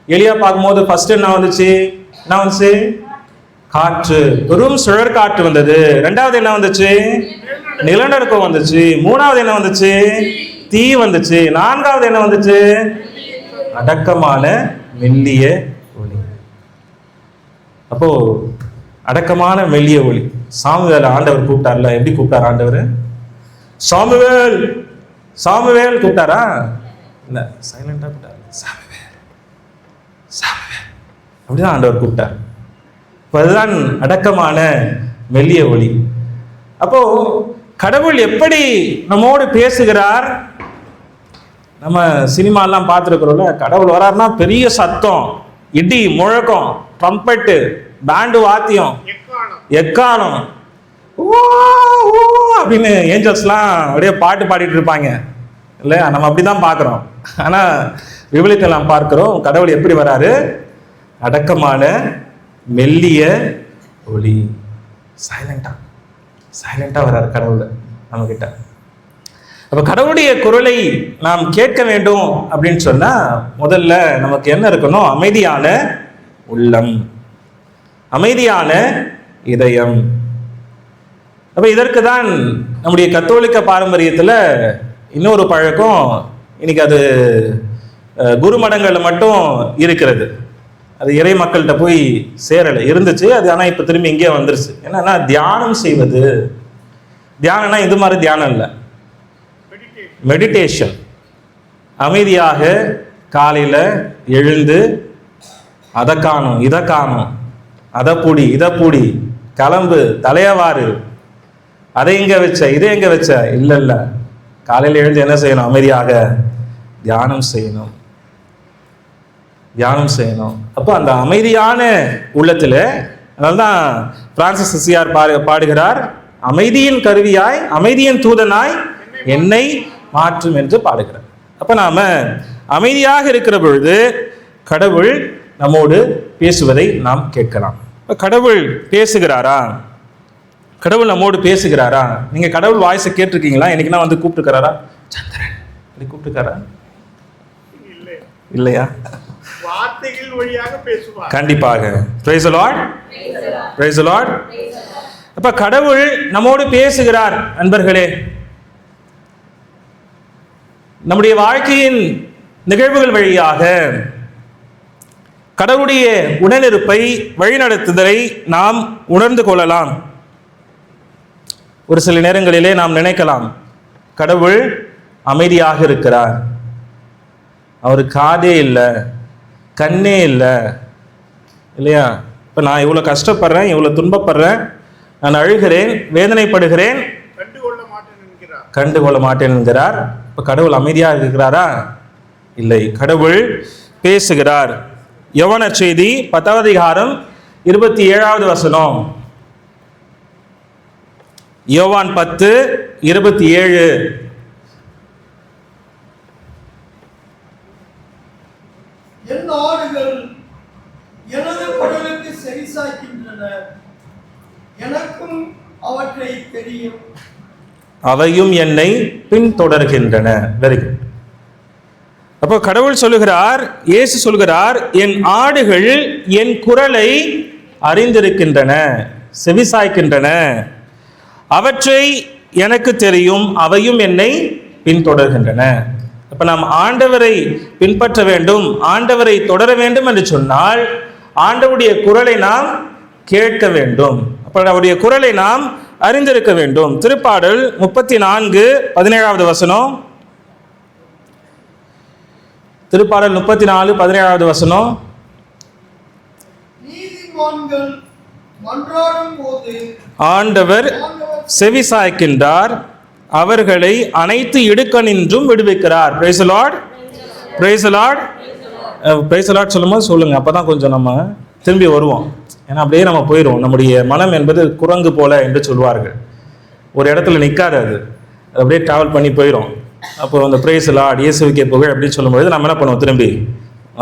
எலியா பார்க்கும்போது ஃபர்ஸ்ட் என்ன வந்துச்சு? காற்று, பெரும் சுழற் காற்று வந்தது. ரெண்டாவது என்ன வந்துச்சு? நிலநடுக்கம் வந்துச்சு. மூணாவது என்ன வந்துச்சு? தீ வந்துச்சு. நான்காவது என்ன வந்துச்சு? அடக்கமான மெல்லிய ஒளி. அப்போ அடக்கமான மெல்லிய ஒளி. சாமுவேல் ஆண்டவர் கூப்பிட்டார்ல, எப்படி கூப்பிட்டார் ஆண்டவர்? சாமுவேல் சாமுவேல் கூப்பிட்டாரா? இல்ல, சைலண்டா கூப்பிட்டார். சாமுவேல் சாமுவேல் அப்படிதான் ஆண்டவர் கூப்பிட்டார். அதுதான் அடக்கமான மெல்லிய ஒளி. அப்போ கடவுள் எப்படி நம்மோடு பேசுகிறார்? நம்ம சினிமாலாம் பார்த்துருக்கிறோம்ல, கடவுள் வராருன்னா பெரிய சத்தம், இடி முழக்கம், ட்ரம்பெட்டு, பேண்டு வாத்தியம், எக்காலம், அப்படின்னு ஏஞ்சல்ஸ்லாம் அப்படியே பாட்டு பாடிட்டு இருப்பாங்க இல்லை? நம்ம அப்படிதான் பார்க்குறோம். ஆனால் விவிலியத்தில் நாம் பார்க்கிறோம் கடவுள் எப்படி வராரு? அடக்கமான மெல்லிய ஒளி. சைலண்டா வராரு கடவுள் நம்ம கிட்ட. அப்ப கடவுளுடைய குரலை நாம் கேட்க வேண்டும் அப்படின்னு சொன்னா முதல்ல நமக்கு என்ன இருக்கணும்? அமைதியான உள்ளம், அமைதியான இதயம். அப்ப இதற்கு தான் நம்முடைய கத்தோலிக்க பாரம்பரியத்துல இன்னொரு பழக்கம், இன்னைக்கு அது குருமடங்கள்ல மட்டும் இருக்கிறது. அது இறை மக்கள்கிட்ட போய் சேரலை, இருந்துச்சு அது. ஆனால் இப்போ திரும்பி இங்கே வந்துருச்சு. என்னன்னா தியானம் செய்வது. தியானம்னா இது மாதிரி தியானம் இல்லை, மெடிடேஷன். அமைதியாக காலையில் எழுந்து அதை காணும் இதை காணும், அதை பூடி இதை பூடி, கிளம்பு தலையவாறு, அதை எங்கே வச்ச இதை எங்கே வச்ச, இல்லை இல்லை, காலையில் எழுந்து என்ன செய்யணும்? அமைதியாக தியானம் செய்யணும், தியானம் செய்யணும். அப்போ அந்த அமைதியான உள்ளத்தில், அதனால்தான் பிரான்சிஸ் சிசியார் பாடுகிறார், அமைதியின் கருவியாய் அமைதியின் தூதனாய் என்னை மாற்றும் என்று பாடுகிறார். அப்ப நாம அமைதியாக இருக்கிற பொழுது கடவுள் நம்மோடு பேசுவதை நாம் கேட்கலாம். கடவுள் பேசுகிறாரா? கடவுள் நம்மோடு பேசுகிறாரா? நீங்க கடவுள் வாய்ஸை கேட்டிருக்கீங்களா? என்னைக்குன்னா கூப்பிட்டுக்கிறாரா? சந்திரன் அப்படி கூப்பிட்டுக்காரா? இல்லையா? வார்த்தைகள் வழியாக பேசுவார். கண்டிப்பாக. Praise the Lord. Praise the Lord. அப்ப கடவுள் நம்மோடு பேசுகிறார். அன்பர்களே, நம்முடைய வாழ்க்கையின் நிகழ்வுகள் வழியாக கடவுளுடைய உடனிருப்பை, வழிநடத்துதலை நாம் உணர்ந்து கொள்ளலாம். ஒரு சில நேரங்களிலே நாம் நினைக்கலாம், கடவுள் அமைதியாக இருக்கிறார், அவர் காதே இல்லை, கண்ணே இல்லை, இல்லையா? இப்போ நான் இவ்வளோ கஷ்டப்படுறேன், இவ்வளோ துன்பப்படுறேன், நான் அழுகிறேன், வேதனைப்படுகிறேன், கண்டுகொள்ள மாட்டேன் என்கிறார். இப்போ கடவுள் அமைதியாக இருக்கிறாரா? இல்லை, கடவுள் பேசுகிறார். யோவான் நற்செய்தி 10வது அதிகாரம் 27வது வசனம். யோவான் 10:27. என் ஆடுகள் எனது குரலுக்கு செவிசாய்க்கின்றன, எனக்கும் அவற்றை தெரியும், அவையும் என்னை பின்தொடர்கின்றன. Very good. அப்போ கடவுள் சொல்லுகிறார், இயேசு சொல்லுகிறார், என் ஆடுகள் என் குரலை அறிந்திருக்கின்றன, செவிசாய்க்கின்றன, அவற்றை எனக்கு தெரியும், அவையும் என்னை பின்தொடர்கின்றன. அப்ப நாம் ஆண்டவரை பின்பற்ற வேண்டும், ஆண்டவரை தொடர வேண்டும் என்று சொன்னால் ஆண்டவருடைய குரலை நாம் கேட்க வேண்டும். அப்ப அவருடைய குரலை நாம் அறிந்திருக்க வேண்டும். திருப்பாடல் 34:17வது வசனம். திருப்பாடல் 34:17வது வசனம். நீதிமான்கள் மன்றாடும் போது ஆண்டவர் செவி சாய்க்கின்றார், அவர்களை அனைத்து இடுக்கணின்றும் விடுவிக்கிறார். Praise the Lord. Praise the Lord. Praise the Lord சொல்லும்போது சொல்லுங்க, அப்பதான் கொஞ்சம் நம்ம திரும்பி வருவோம். ஏன்னா அப்படியே நம்ம போயிடுவோம். நம்முடைய மனம் என்பது குரங்கு போல என்று சொல்வார்கள். ஒரு இடத்துல நிற்காது, அது அப்படியே ட்ராவல் பண்ணி போயிடும். அப்போ அந்த பிரைஸ் லார்ட் இயேசுவுக்கே புகழ் அப்படின்னு சொல்லும்பொழுது நம்ம என்ன பண்ணுவோம், திரும்பி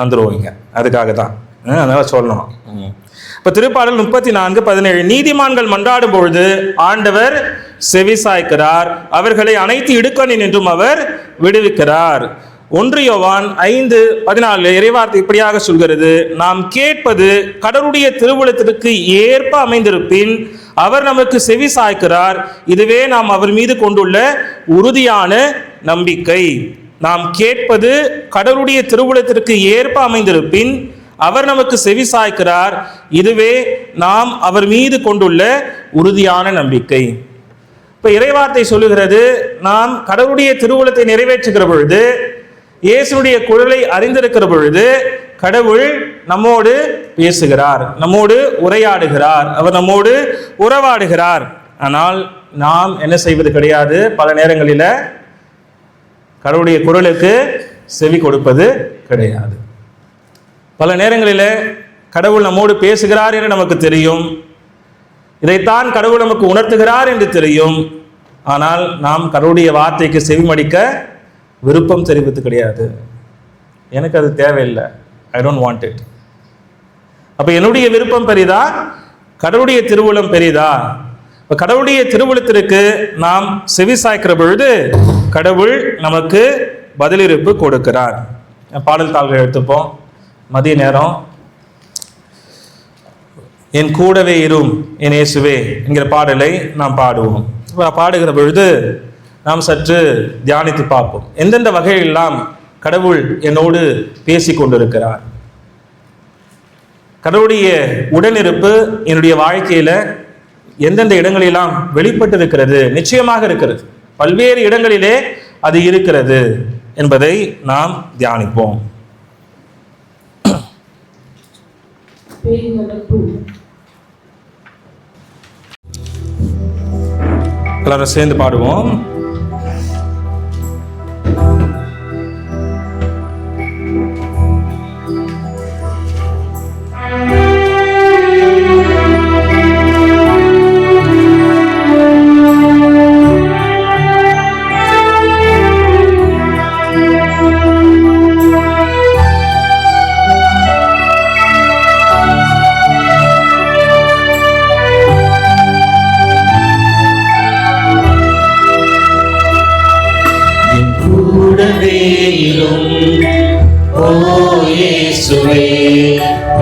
வந்துடுவோங்க. அதுக்காக தான் அதனால் சொல்லணும். இப்போ திருப்பாடல் 34:17, நீதிமான்கள் மன்றாடும் பொழுது ஆண்டவர் செவி சாய்க்கிறார், அவர்களை அனைத்து இடுக்கணின் என்றும் அவர் விடுவிக்கிறார். 1 யோவான் 5:14 இறைவார்த்தை இப்படியாக சொல்கிறது, நாம் கேட்பது கடவுளுடைய திருவுளத்திற்கு ஏற்ப அமைந்திருப்பின் அவர் நமக்கு செவி சாய்க்கிறார், இதுவே நாம் அவர் மீது கொண்டுள்ள உறுதியான நம்பிக்கை. நாம் கேட்பது கடவுளுடைய திருவுளத்திற்கு ஏற்ப அமைந்திருப்பின் அவர் நமக்கு செவி சாய்க்கிறார், இதுவே நாம் அவர் மீது கொண்டுள்ள உறுதியான நம்பிக்கை. இப்ப இறைவார்த்தை சொல்லுகிறது, நாம் கடவுளுடைய திருவுளத்தை நிறைவேற்றுகிற பொழுது, இயேசுடைய குரலை அறிந்திருக்கிற பொழுது கடவுள் நம்மோடு பேசுகிறார், நம்மோடு உரையாடுகிறார், அவர் நம்மோடு உறவாடுகிறார். ஆனால் நாம் என்ன செய்வது கிடையாது, பல நேரங்களில் கடவுளுடைய குரலுக்கு செவி கொடுப்பது கிடையாது. பல நேரங்களில் கடவுள் நம்மோடு பேசுகிறார் என்று நமக்கு தெரியும், இதைத்தான் கடவுள் நமக்கு உணர்த்துகிறார் என்று தெரியும். ஆனால் நாம் கடவுளுடைய வார்த்தைக்கு செவிமடிக்க விருப்பம் தெரிவித்து கிடையாது. எனக்கு அது தேவையில்லை, ஐ டோன்ட் வாண்ட் இட். அப்போ என்னுடைய விருப்பம் பெரிதா, கடவுளுடைய திருவுளம் பெரிதா? இப்போ கடவுளுடைய திருவுளத்திற்கு நாம் செவி சாய்க்கிற பொழுது கடவுள் நமக்கு பதிலிருப்பு கொடுக்கிறார். பாடல் தாள்கள் எடுத்துப்போம். மதிய நேரம் என் கூடவே இரும் என் இயேசுவே என்கிற பாடலை நாம் பாடுவோம். பாடுகிற பொழுது நாம் சற்று தியானித்து பார்ப்போம், எந்தெந்த வகையெல்லாம் கடவுள் என்னோடு பேசி கொண்டிருக்கிறார். கடவுளுடைய உடனிருப்பு என்னுடைய வாழ்க்கையில எந்தெந்த இடங்களெல்லாம் வெளிப்பட்டு இருக்கிறது, நிச்சயமாக இருக்கிறது, பல்வேறு இடங்களிலே அது இருக்கிறது என்பதை நாம் தியானிப்போம். எல்லாரும் சேர்ந்து பாடுவோம்.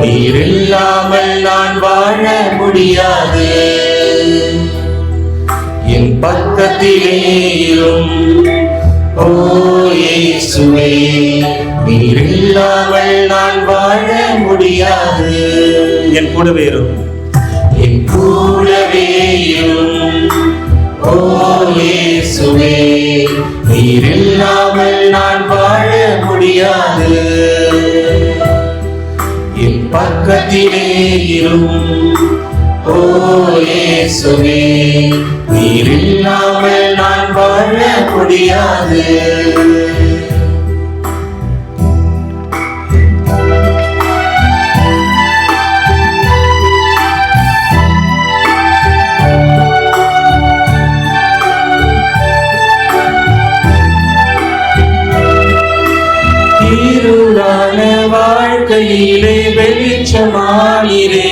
நீர் இல்லாமல் நான் வாழ முடியாது, என் பக்கத்திலே இரும் ஓ இயேசுவே, நீர் இல்லாமல் நான் வாழ முடியாது. என் கூடவே இரும், என் கூடவே இரும் ஓ இயேசுவே, நீர் இல்லாமல் நான் வாழ முடியாது, என் பக்கத்திலே இரும் ஓ இயேசுவே, நீர் இல்லாமல் நான் வாழ முடியாது. இருளான வாழ்க்கையிலே வெளிச்சமானீரே,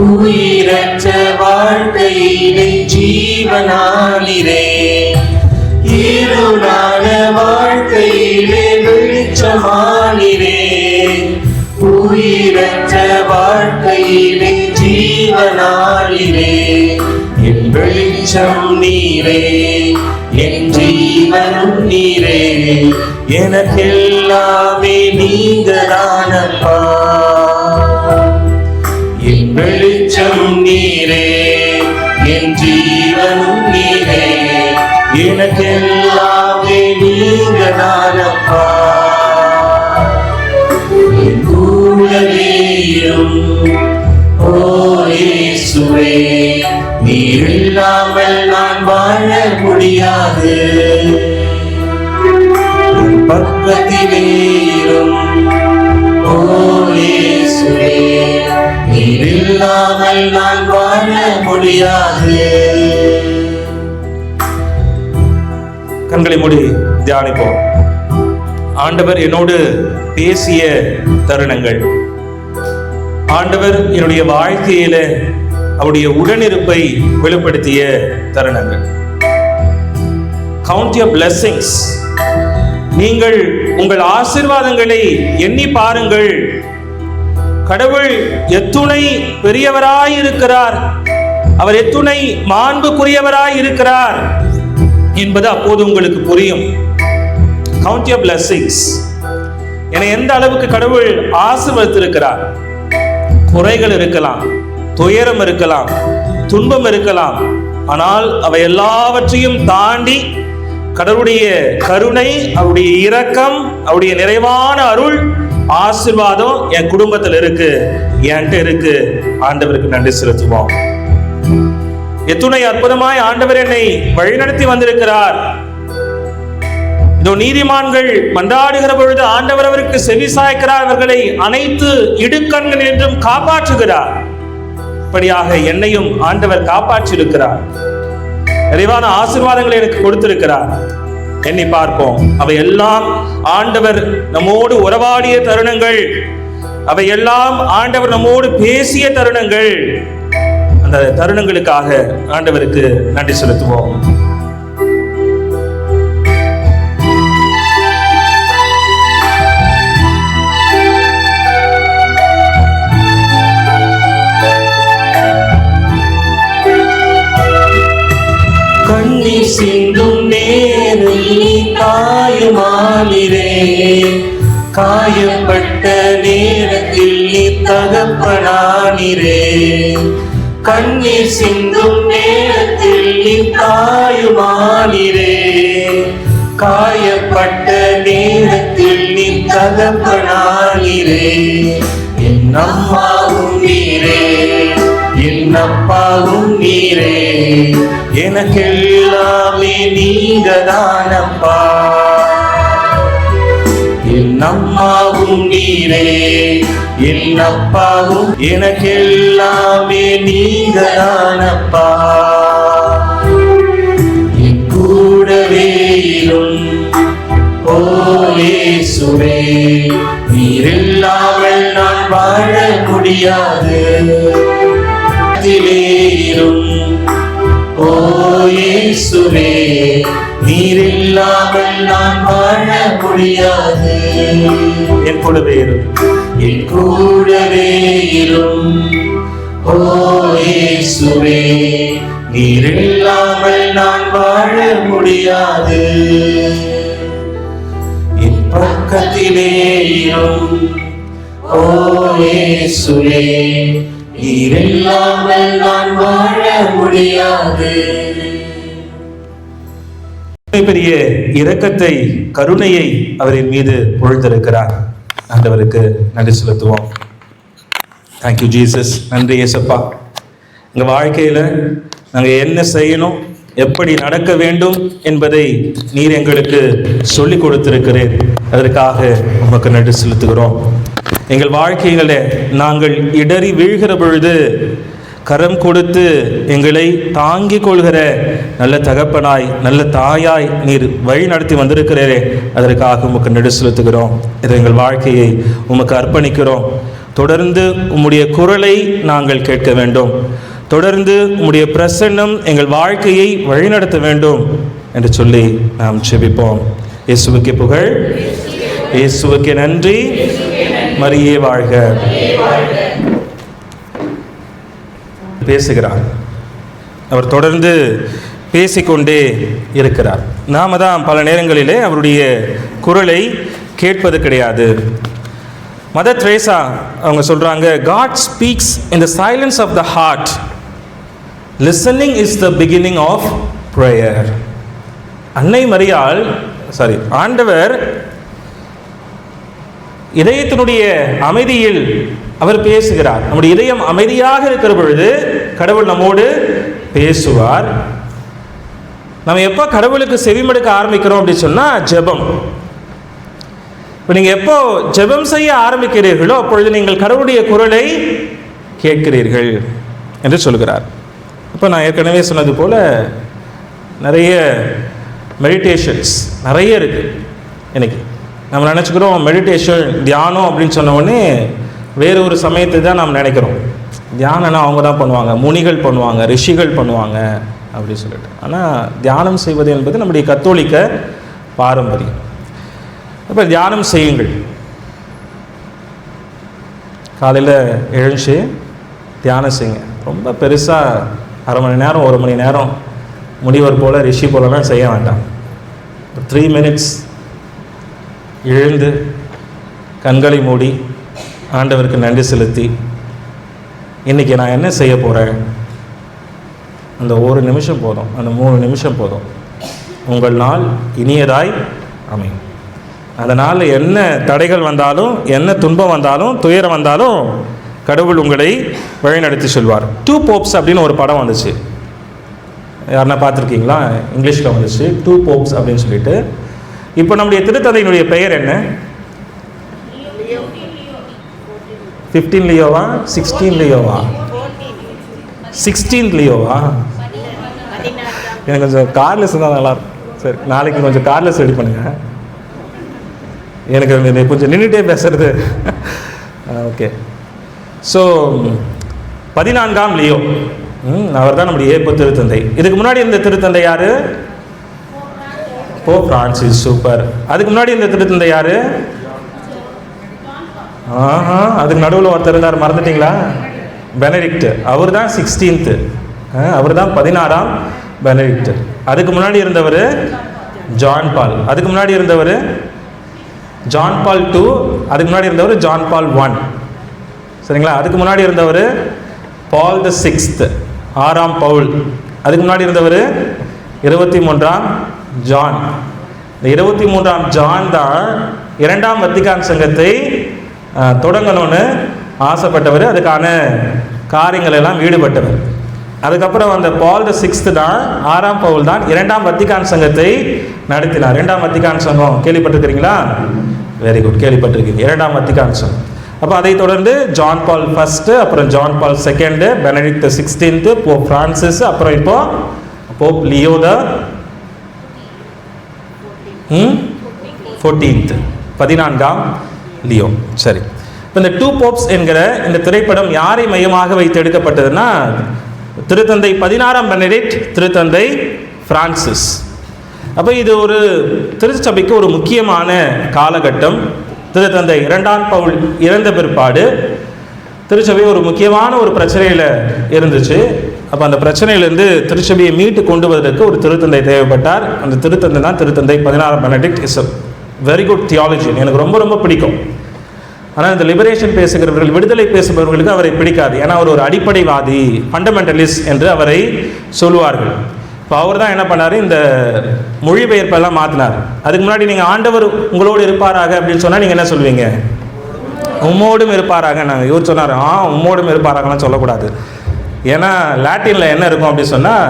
உயிரற்ற வாழ்க்கையிலே ஜீவனானீரே. இருளான வாழ்க்கையிலே வெளிச்சமானீரே, உயிரற்ற வாழ்க்கையிலே ஜீவனானீரே. என் வெளிச்சம் நீரே, என் ஜீவனும் நீரே, எனக்கெல்லாமே நீங்கதானப்பா. என் வெளிச்சம் நீரே, என் ஜீவனும் நீரே, எனக்கெல்லாமே நீங்கதானப்பா. என் கூடவே இரும் ஓ இயேசுவே, நீர் இல்லாமல் நான் வாழ முடியாது, பக்கத்திலே இரும் ஓ இயேசுவே, நீர் இல்லாமல் நான் வாழ முடியாது. கண்களை மூடி தியானிப்போம். ஆண்டவர் என்னோடு பேசிய தருணங்கள், ஆண்டவர் என்னுடைய வாழ்க்கையில அவருடைய உடனிருப்பை வெளிப்படுத்திய தருணங்கள். Count your blessings. நீங்கள் உங்கள் ஆசீர்வாதங்களை எண்ணி பாருங்கள். கடவுள் எத்துணை பெரியவராய் இருக்கிறார், அவர் எத்துணை மாண்புக்குரியவராய் இருக்கிறார் என்பது அப்போது உங்களுக்கு புரியும். Count your blessings. என எந்த அளவுக்கு கடவுள் ஆசீர்வதித்திருக்கிறார். குறைகள் இருக்கலாம், துயரம் இருக்கலாம், துன்பம் இருக்கலாம், ஆனால் அவை எல்லாவற்றையும் தாண்டி கடவுளுடைய கருணை, அவருடைய இரக்கம், அவருடைய நிறைவான அருள், ஆசீர்வாதம் என் குடும்பத்தில் இருக்கு, என்கிட்ட இருக்கு. ஆண்டவருக்கு நன்றி செலுத்துவோம். எத்துணை அற்புதமாய் ஆண்டவர் என்னை வழிநடத்தி வந்திருக்கிறார். இதோ நீதிமான்கள் மன்றாடுகிற பொழுது ஆண்டவர் அவருக்கு செவி சாய்க்கிறார், அவர்களை அனைத்து இடுக்கண்கள் என்றும் காப்பாற்றுகிறார். இப்படியாக என்னையும் ஆண்டவர் காப்பாற்றியிருக்கிறார். நிறைவான ஆசீர்வாதங்களை எனக்கு கொடுத்திருக்கிறார். எண்ணி பார்ப்போம். அவை எல்லாம் ஆண்டவர் நம்மோடு உறவாடிய தருணங்கள், அவை எல்லாம் ஆண்டவர் நம்மோடு பேசிய தருணங்கள். அந்த தருணங்களுக்காக ஆண்டவருக்கு நன்றி செலுத்துவோம். கண்ணீர் சிந்தும் நேரில் நீ தாயுமானிரே, காயப்பட்ட நேரத்தில் நீ தகப்பனானிரே. கண்ணீர் சிந்தும் நேரத்தில் நீ தாயுமானிரே, காயப்பட்ட நேரத்தில் நீ தகப்பனானிரே. என் அம்மாவும் நீரே, என் அப்பாவும் நீரே, எனக்கெல்லாமே நீங்க தானப்பா. என் அம்மாவும் நீரே, என் அப்பாவும், எனக்கெல்லாமே நீங்க தானப்பா. என் கூடவே இரும் ஓ இயேசுவே, நீர் இல்லாமல் நான் வாழ முடியாது. ஓ இயேசுவே, நீர் இல்லாமல் நான் வாழ முடியாது. என் கூடவே இரும், என் கூடவே இரும். ஓ இயேசுவே, நீர் இல்லாமல் நான் வாழ முடியாது. என் பக்கத்திலே இரும். ஓ இயேசுவே, நீர் இல்லாமல் நான் வாழ முடியாது. பெரிய இரக்கத்தை, கருணையை அவரின் மீது பொழிந்திருக்கிறார். ஆண்டவருக்கு நன்றி செலுத்துவோம். Thank you Jesus. நன்றி ஏசப்பா. எங்கள் வாழ்க்கையில் நாங்கள் என்ன செய்யணும், எப்படி நடக்க வேண்டும் என்பதை நீர் எங்களுக்கு சொல்லிக் கொடுத்திருக்கிறேன். அதற்காக உமக்கு நன்றி செலுத்துகிறோம். எங்கள் வாழ்க்கைகளை நாங்கள் இடறி வீழ்கிற பொழுது கரம் கொடுத்து எங்களை தாங்கிக் கொள்கிற நல்ல தகப்பனாய், நல்ல தாயாய் நீர் வழி நடத்தி வந்திருக்கிறீரே, அதற்காக உமக்கு நன்றி செலுத்துகிறோம். இதை எங்கள் வாழ்க்கையை உமக்கு அர்ப்பணிக்கிறோம். தொடர்ந்து உம்முடைய குரலை நாங்கள் கேட்க வேண்டும். தொடர்ந்து உம்முடைய பிரசன்னம் எங்கள் வாழ்க்கையை வழிநடத்த வேண்டும் என்று சொல்லி நாம் செபிப்போம். இயேசுவுக்கே புகழ், இயேசுவுக்கே நன்றி, மரியே வாழ்க. பேசுகிறார். அவர் தொடர்ந்து பேசிக்கொண்டே இருக்கிறார். நாம தான் பல நேரங்களிலே அவருடைய குரலை கேட்பது கிடையாது. மதர் தெரேசா அவங்க சொல்றாங்க, God speaks in the silence of the heart. Listening is the beginning of prayer. அன்னை மரியாள் ஆண்டவர் இதயத்தினுடைய அமைதியில் அவர் பேசுகிறார். நம்முடைய இதயம் அமைதியாக இருக்கிற பொழுது கடவுள் நம்மோடு பேசுவார். நம்ம எப்போ கடவுளுக்கு செவிமடுக்க ஆரம்பிக்கிறோம் அப்படின்னு சொன்னால் ஜெபம். இப்போ நீங்கள் எப்போ ஜெபம் செய்ய ஆரம்பிக்கிறீர்களோ அப்பொழுது நீங்கள் கடவுளுடைய குரலை கேட்கிறீர்கள் என்று சொல்கிறார். இப்போ நான் ஏற்கனவே சொன்னது போல நிறைய மெடிடேஷன்ஸ் நிறைய இருக்குது. இன்னைக்கு நம்ம நினச்சிக்கிறோம் மெடிடேஷன் தியானம் அப்படின்னு சொன்ன உடனே வேறு ஒரு சமயத்தை தான் நாம் நினைக்கிறோம். தியானம்னா அவங்க தான் பண்ணுவாங்க, முனிகள் பண்ணுவாங்க, ரிஷிகள் பண்ணுவாங்க அப்படின்னு சொல்லிட்டு. ஆனால் தியானம் செய்வது என்பது நம்முடைய கத்தோலிக்க பாரம்பரியம். இப்போ தியானம் செய்யுங்கள். காலையில் எழுந்துச்சு தியானம் செய்யுங்க. ரொம்ப பெருசாக அரை மணி நேரம் 1 மணி நேரம் முனிவர் போல் ரிஷி போலலாம் செய்ய வேண்டாம். 3 minutes எழுந்து கண்களை மூடி ஆண்டவருக்கு நன்றி செலுத்தி இன்றைக்கி நான் என்ன செய்ய போகிறேன், அந்த 1 நிமிஷம் போதும், அந்த 3 நிமிஷம் போதும், உங்கள் நாள் இனியதாய் அமையும். அதனால் என்ன தடைகள் வந்தாலும், என்ன துன்பம் வந்தாலும், துயரம் வந்தாலும் கடவுள் உங்களை வழிநடத்தி செல்வார். 2 Popes அப்படின்னு ஒரு படம் வந்துச்சு, யாருன்னா பார்த்துருக்கீங்களா? இங்கிலீஷில் வந்துச்சு 2 Popes அப்படின்னு சொல்லிட்டு. இப்போ நம்முடைய திருத்தந்தையினுடைய பெயர் என்ன? 15 லியோவா 16 லியோவா 16 லியோவா? எனக்கு கொஞ்சம் கார்லெஸ் தான் நல்லாயிருக்கும். சரி, நாளைக்கு கொஞ்சம் கார்லெஸ் ரெடி பண்ணுங்கள். எனக்கு கொஞ்சம் நின்றுட்டே பேசுறது. ஓகே. ஸோ 14ஆம் லியோ அவர் தான் நம்முடைய ஏற்பு திருத்தந்தை. இதுக்கு முன்னாடி இருந்த திருத்தந்தை யாரு? Pope Francis. சூப்பர். அதுக்கு முன்னாடி இருந்த திருத்தந்தை யாரு? அதுக்கு நடுவில் ஒருத்தர் இருந்தார், மறந்துட்டீங்களா? பெனடிக்ட். அவர் தான் 16th, அவர் தான் 16ஆம் பெனடிக்ட். அதுக்கு முன்னாடி இருந்தவர் ஜான் பால். அதுக்கு முன்னாடி இருந்தவர் ஜான் பால் 2. அதுக்கு முன்னாடி இருந்தவர் ஜான் பால் 1. சரிங்களா? அதுக்கு முன்னாடி இருந்தவர் பால் தி 6th, 6ஆம் பவுல். அதுக்கு முன்னாடி இருந்தவர் 23ஆம் ஜான். இந்த 23ஆம் ஜான் தான் 2ஆம் வத்திக்கான் சங்கத்தை தொடங்கணும்னு ஆசைப்பட்டவர், அதுக்கான காரியங்கள் எல்லாம் ஈடுபட்டவர். அதுக்கப்புறம் அந்த பால் தி 6th தான், 6ஆம் பவுல் தான் 2ஆம் வத்திக்கான் சங்கத்தை நடத்தினார். 2ஆம் வத்திக்கான் சங்கம் கேள்விப்பட்டிருக்கிறீங்களா? Very good, கேள்விப்பட்டிருக்கீங்க. 2ஆம் வத்திக்கான் சங்கம். அப்போ அதை தொடர்ந்து ஜான் பால் 1, அப்புறம் ஜான் பால் 2, பெனடிக்ட் 16th, போப் பிரான்சிஸ், அப்புறம் இப்போ போப் லியோ தி 14th, 14ஆம் லியோ. சரி, இப்போ இந்த 2 Popes என்கிற இந்த திரைப்படம் யாரை மையமாக வைத்து எடுக்கப்பட்டதுன்னா, திருத்தந்தை 16ஆம் பெனடிக்ட், திருத்தந்தை பிரான்சிஸ். அப்போ இது ஒரு திருச்சபைக்கு ஒரு முக்கியமான காலகட்டம். திருத்தந்தை 2ஆம் பவுல் இறந்த பிற்பாடு திருச்சபை ஒரு முக்கியமான ஒரு பிரச்சனையில் இருந்துச்சு. அப்போ அந்த பிரச்சனையிலேருந்து திருச்சபையை மீட்டு கொண்டு வருவதற்கு ஒரு திருத்தந்தை தேவைப்பட்டார். அந்த திருத்தந்தை தான் திருத்தந்தை 16ஆம் Benedict. Is a very good theologian, எனக்கு ரொம்ப ரொம்ப பிடிக்கும். ஆனால் இந்த லிபரேஷன் பேசுகிறவர்கள், விடுதலை பேசுபவர்களுக்கு அவரை பிடிக்காது. ஏன்னா அவர் ஒரு அடிப்படைவாதி, ஃபண்டமெண்டலிஸ்ட் என்று அவரை சொல்லுவார்கள். இப்போ அவர் தான் என்ன பண்ணார், இந்த மொழிபெயர்ப்பெல்லாம் மாற்றினார். அதுக்கு முன்னாடி நீங்கள் ஆண்டவர் உங்களோடு இருப்பாராக அப்படின்னு சொன்னால் நீங்கள் என்ன சொல்வீங்க? உம்மோடும் இருப்பாராக. நாங்கள் இவர் சொன்னார், உம்மோடும் இருப்பாராகலாம் சொல்லக்கூடாது. ஏன்னா லாட்டினில் என்ன இருக்கும் அப்படின்னு சொன்னால்,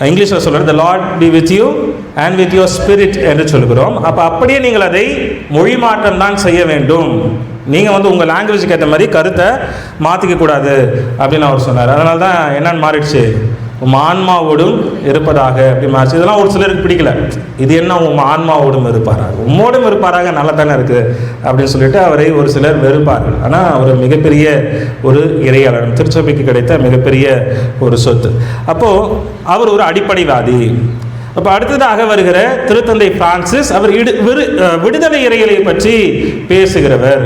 இங்கிலீஷில் சொல்கிறது the Lord be with you and with your spirit என்று சொல்கிறோம். அப்போ அப்படியே நீங்கள் அதை மொழி மாற்றம் தான் செய்ய வேண்டும். நீங்கள் உங்கள் லாங்குவேஜுக்கு ஏற்ற மாதிரி கருத்தை மாற்றிக்க கூடாது அப்படின்னு அவர் சொன்னார். அதனால தான் என்னன்னு மாறிடுச்சு, ஆன்மாவோடும் இருப்பதாக அப்படி மாறிச்சு. இதெல்லாம் ஒரு சிலருக்கு பிடிக்கல. இது என்ன ஆன்மாவோடும் இருப்பாராக, உம்மோடும் இருப்பாராக நல்லா தானே இருக்குது அப்படின்னு சொல்லிட்டு அவரை ஒரு சிலர் வெறுப்பார்கள். ஆனால் அவர் மிகப்பெரிய ஒரு இறையாளர், திருச்சபைக்கு கிடைத்த மிகப்பெரிய ஒரு சொத்து. அப்போது அவர் ஒரு அடிப்படைவாதி. அப்போ அடுத்ததாக வருகிற திருத்தந்தை பிரான்சிஸ், அவர் விடுதலை இறைகளை பற்றி பேசுகிறவர்.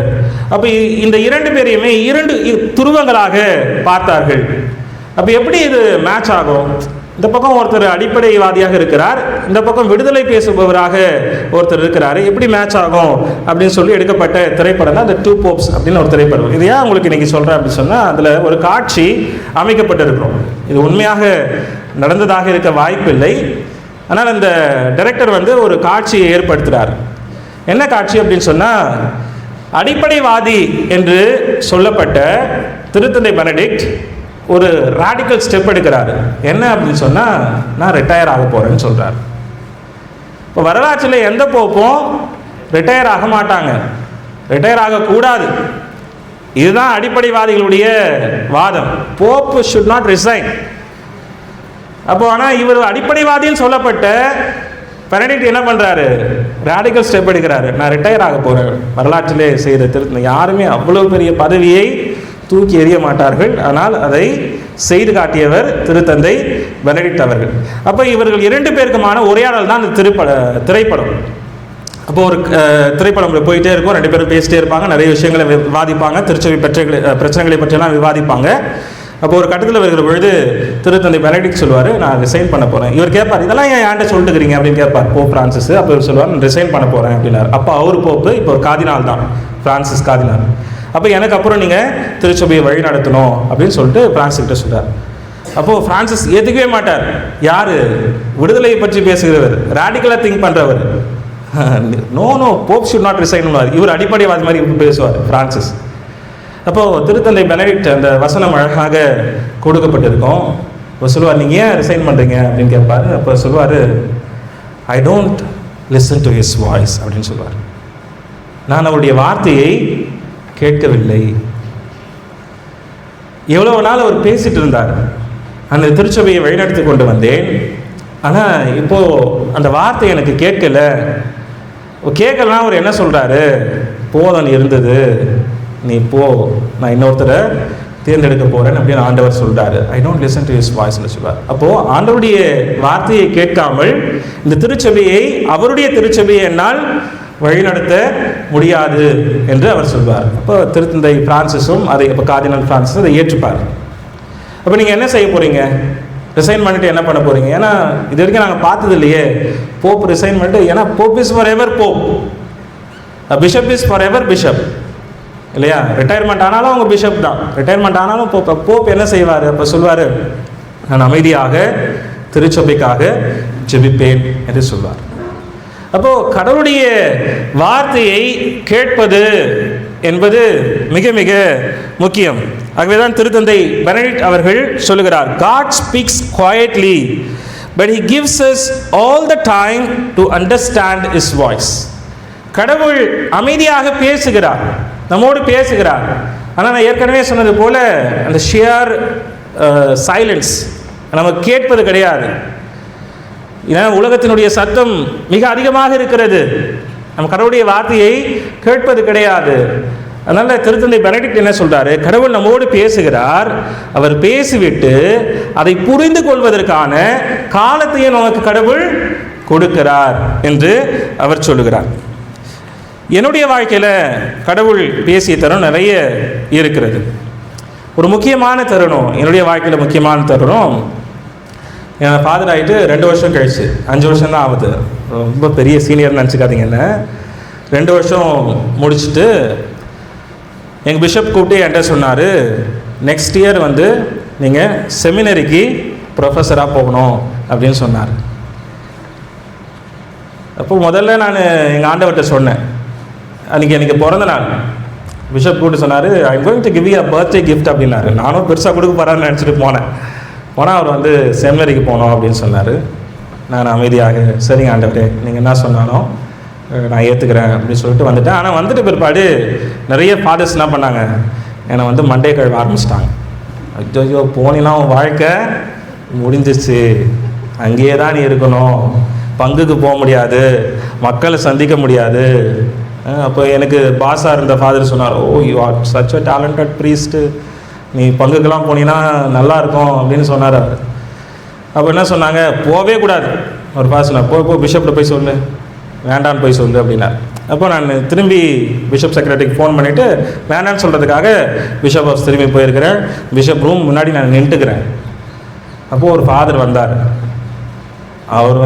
அப்போ இந்த 2 பேரையுமே 2 துருவங்களாக பார்த்தார்கள். அப்போ எப்படி இது மேட்ச் ஆகும்? இந்த பக்கம் ஒருத்தர் அடிப்படைவாதியாக இருக்கிறார், இந்த பக்கம் விடுதலை பேசுபவராக ஒருத்தர் இருக்கிறாரு, எப்படி மேட்ச் ஆகும் அப்படின்னு சொல்லி எடுக்கப்பட்ட திரைப்படம் தான் இந்த 2 Popes அப்படின்னு ஒரு திரைப்படம். இது ஏன் உங்களுக்கு இன்னைக்கு சொல்கிறேன் அப்படின்னு சொன்னால், அதில் ஒரு காட்சி அமைக்கப்பட்டிருக்கிறோம். இது உண்மையாக நடந்ததாக இருக்க வாய்ப்பில்லை. ஆனால் அந்த டைரக்டர் ஒரு காட்சியை ஏற்படுத்துகிறார். என்ன காட்சி அப்படின்னு சொன்னால், அடிப்படைவாதி என்று சொல்லப்பட்ட திருத்தந்தை பெனடிக்ட் ஒரு ராடிக்கல் ஸ்டெப் எடுக்கிறாரு. என்ன அப்படின்னு சொன்னால், நான் ரிட்டையர் ஆக போகிறேன்னு சொல்கிறார். இப்போ வரலாற்றில் எந்த போப்பும் ரிட்டையர் ஆக மாட்டாங்க, ரிட்டையர் ஆகக்கூடாது. இதுதான் அடிப்படைவாதிகளுடைய வாதம். Pope should not resign. அப்போ ஆனால் இவர் அடிப்படைவாதின்னு சொல்லப்பட்ட பெனடிக்ட் என்ன பண்ணுறாரு? ரேடிக்கல் ஸ்டெப் எடுக்கிறாரு. நான் ரிட்டையர் ஆக போகிறேன். வரலாற்றிலே செய்த யாருமே அவ்வளோ பெரிய பதவியை தூக்கி எறிய மாட்டார்கள். ஆனால் அதை செய்து காட்டியவர் திருத்தந்தை பெனடிக்ட் அவர்கள். அப்போ இவர்கள் 2 பேருக்குமான உரையாடல் தான் அந்த திரைப்படம். அப்போ ஒரு திரைப்படம் போயிட்டே இருக்கும், 2 பேரும் பேசிட்டே இருப்பாங்க, நிறைய விஷயங்களை விவாதிப்பாங்க, திருச்சபை பிரச்சனைகளை பற்றியெல்லாம் விவாதிப்பாங்க. அப்போ ஒரு கட்டத்தில் வருகிற பொழுது திருத்தந்தை பெனடிக்ட் சொல்லுவார், நான் ரிசைன் பண்ண போகிறேன். இவர் கேட்பார், இதெல்லாம் ஏன் ஏன்ட்ட சொல்லிட்டுக்கிறீங்க அப்படின்னு கேட்பார் போப் பிரான்சிஸ். அப்போ இவர் சொல்லுவார், நான் ரிசைன் பண்ண போகிறேன் அப்படின்னாரு. அப்போ அவர் போப்பு, இப்போ ஒரு கார்டினால் தான், பிரான்சிஸ் கார்டினால். அப்போ எனக்கு அப்புறம் நீங்கள் திருச்சபையை வழி நடத்தணும் அப்படின்னு சொல்லிட்டு பிரான்சிஸ் கிட்ட சொல்கிறார். அப்போது பிரான்சிஸ் ஏற்றுக்கவே மாட்டார். யார்? விடுதலையை பற்றி பேசுகிறவர், ரேடிக்கலாக திங்க் பண்ணுறவர். No pope should not resign. இவர் அடிப்படைவாதி மாதிரி பேசுவார் பிரான்சிஸ். அப்போது திருத்தந்தை பெனடிக்ட் அந்த வசனம் அழகாக கொடுக்கப்பட்டிருக்கும். இப்போ சொல்லுவார், நீங்கள் ஏன் ரிசைன் பண்ணுறீங்க அப்படின்னு கேட்பார். அப்போ சொல்லுவார், ஐ don't listen to his voice அப்படின்னு சொல்லுவார். நான் அவருடைய வார்த்தையை கேட்கவில்லை. எவ்வளோ நாள் அவர் பேசிட்டு இருந்தார், அந்த திருச்சபையை வழிநடத்தி கொண்டு வந்தேன், ஆனால் இப்போது அந்த வார்த்தை எனக்கு கேட்கலன்னா அவர் என்ன சொல்கிறாரு? போதன் இருந்தது, நீ போ, நான் இன்னொருத்தரை தேர்ந்தெடுக்க போகிறேன் அப்படின்னு ஆண்டவர் சொல்கிறாரு. I don't listen to his வாய்ஸ்னு சொல்வார். அப்போது ஆண்டவருடைய வார்த்தையை கேட்காமல் இந்த திருச்சபையை, அவருடைய திருச்சபையை என்னால் வழிநடத்த முடியாது என்று அவர் சொல்வார். அப்போ திருத்தந்தை பிரான்சிஸும் அதை, இப்போ கார்டினல் பிரான்சிஸ் அதை ஏற்றுப்பார். அப்போ நீங்கள் என்ன செய்ய போகிறீங்க? ரிசைன் பண்ணிட்டு என்ன பண்ண போகிறீங்க? ஏன்னா இது வரைக்கும் நாங்கள் பார்த்தது இல்லையே போப் ரிசைன் பண்ணிட்டு. ஏன்னா Pope is for ever Pope, bishop is for ever bishop இல்லையா? ரிட்டையர்மெண்ட் ஆனாலும் அவங்க பிஷப் தான், ரிட்டையர்மெண்ட் ஆனாலும் போப் என்ன செய்வார்? அப்போ சொல்வார், நான் அமைதியாக திருச்சபைக்காக ஜெபிப்பேன் என்று சொல்வார். அப்போது கடவுளுடைய வார்த்தையை கேட்பது என்பது மிக மிக முக்கியம். ஆகவேதான் திருத்தந்தை பெனடிக்ட் அவர்கள் சொல்லுகிறார், God speaks quietly but he gives us all the time to understand his voice. கடவுள் அமைதியாக பேசுகிறார், நம்மோடு பேசுகிறார். ஆனால் நான் ஏற்கனவே சொன்னது போல அந்த ஷியர் சைலன்ஸ் நம்ம கேட்பது கிடையாது. ஏன்னா உலகத்தினுடைய சத்தம் மிக அதிகமாக இருக்கிறது, நம்ம கடவுளுடைய வார்த்தையை கேட்பது கிடையாது. அதனால் திருத்தந்தை பெனடிக்ட் என்ன சொல்கிறாரு? கடவுள் நம்மோடு பேசுகிறார், அவர் பேசிவிட்டு அதை புரிந்து கொள்வதற்கான காலத்தையே நமக்கு கடவுள் கொடுக்கிறார் என்று அவர் சொல்லுகிறார். என்னுடைய வாழ்க்கையில் கடவுள் பேசிய தருணம் நிறைய இருக்கிறது. ஒரு முக்கியமான தருணம் என்னுடைய வாழ்க்கையில், முக்கியமான தருணம், என் ஃபாதர் ஆகிட்டு 2 வருஷம் கழிச்சு, 5 வருஷம் தான் ஆகுது, ரொம்ப பெரிய சீனியர்னு நினச்சிக்காதீங்க என்ன. 2 வருஷம் முடிச்சுட்டு எங்கள் பிஷப் கூப்பிட்டு என்கிட்ட சொன்னார், நெக்ஸ்ட் இயர் நீங்கள் செமினரிக்கு ப்ரொஃபஸராக போகணும் அப்படின்னு சொன்னார். அப்போ முதல்ல நான் எங்கள் ஆண்டவர்கிட்ட சொன்னேன், அன்றைக்கி எனக்கு பிறந்த நாள். பிஷப் கூப்பிட்டு சொன்னார், I am going to give you a birthday gift அப்படின்னாரு. நானும் பெருசாக கொடுக்க போகிறான்னு நினச்சிட்டு போனேன். அவர் செமினரிக்கு போனோம் அப்படின்னு சொன்னார். நான் அமைதியாக, சரிங்க ஆண்டவரே, நீங்கள் என்ன சொன்னாலும் நான் ஏற்றுக்கிறேன் அப்படின்னு சொல்லிட்டு வந்துட்டேன். ஆனால் வந்துட்டு பிற்பாடு நிறைய ஃபாதர்ஸ் என்ன பண்ணாங்க, என்னை மண்டே கழுவ ஆரம்பிச்சிட்டாங்க. ஐயோ போனீங்கன்னா உன் வாழ்க்கை முடிஞ்சிச்சு, அங்கேயே தான் நீ இருக்கணும், பங்குக்கு போக முடியாது, மக்களை சந்திக்க முடியாது. அப்போ எனக்கு பாஸாக இருந்த ஃபாதர் சொன்னார், oh you are such a talented priest, நீ பங்குக்கெல்லாம் போனீங்கன்னா நல்லாயிருக்கும் அப்படின்னு சொன்னார் அவர். அப்போ என்ன சொன்னாங்க, போகவே கூடாது. ஒரு பாஸ் சொன்னார், போ பிஷப்பில் போய் சொல்லு, வேண்டான்னு போய் சொல்லு அப்படின்னா. அப்போ நான் திரும்பி பிஷப் செக்ரட்டரிக்கு ஃபோன் பண்ணிவிட்டு வேண்டான்னு சொல்கிறதுக்காக பிஷப் ஹவுஸ் திரும்பி போயிருக்கிறேன். பிஷப் ரூம் முன்னாடி நான் நின்றுக்கிறேன். அப்போது ஒரு ஃபாதர் வந்தார். அவர்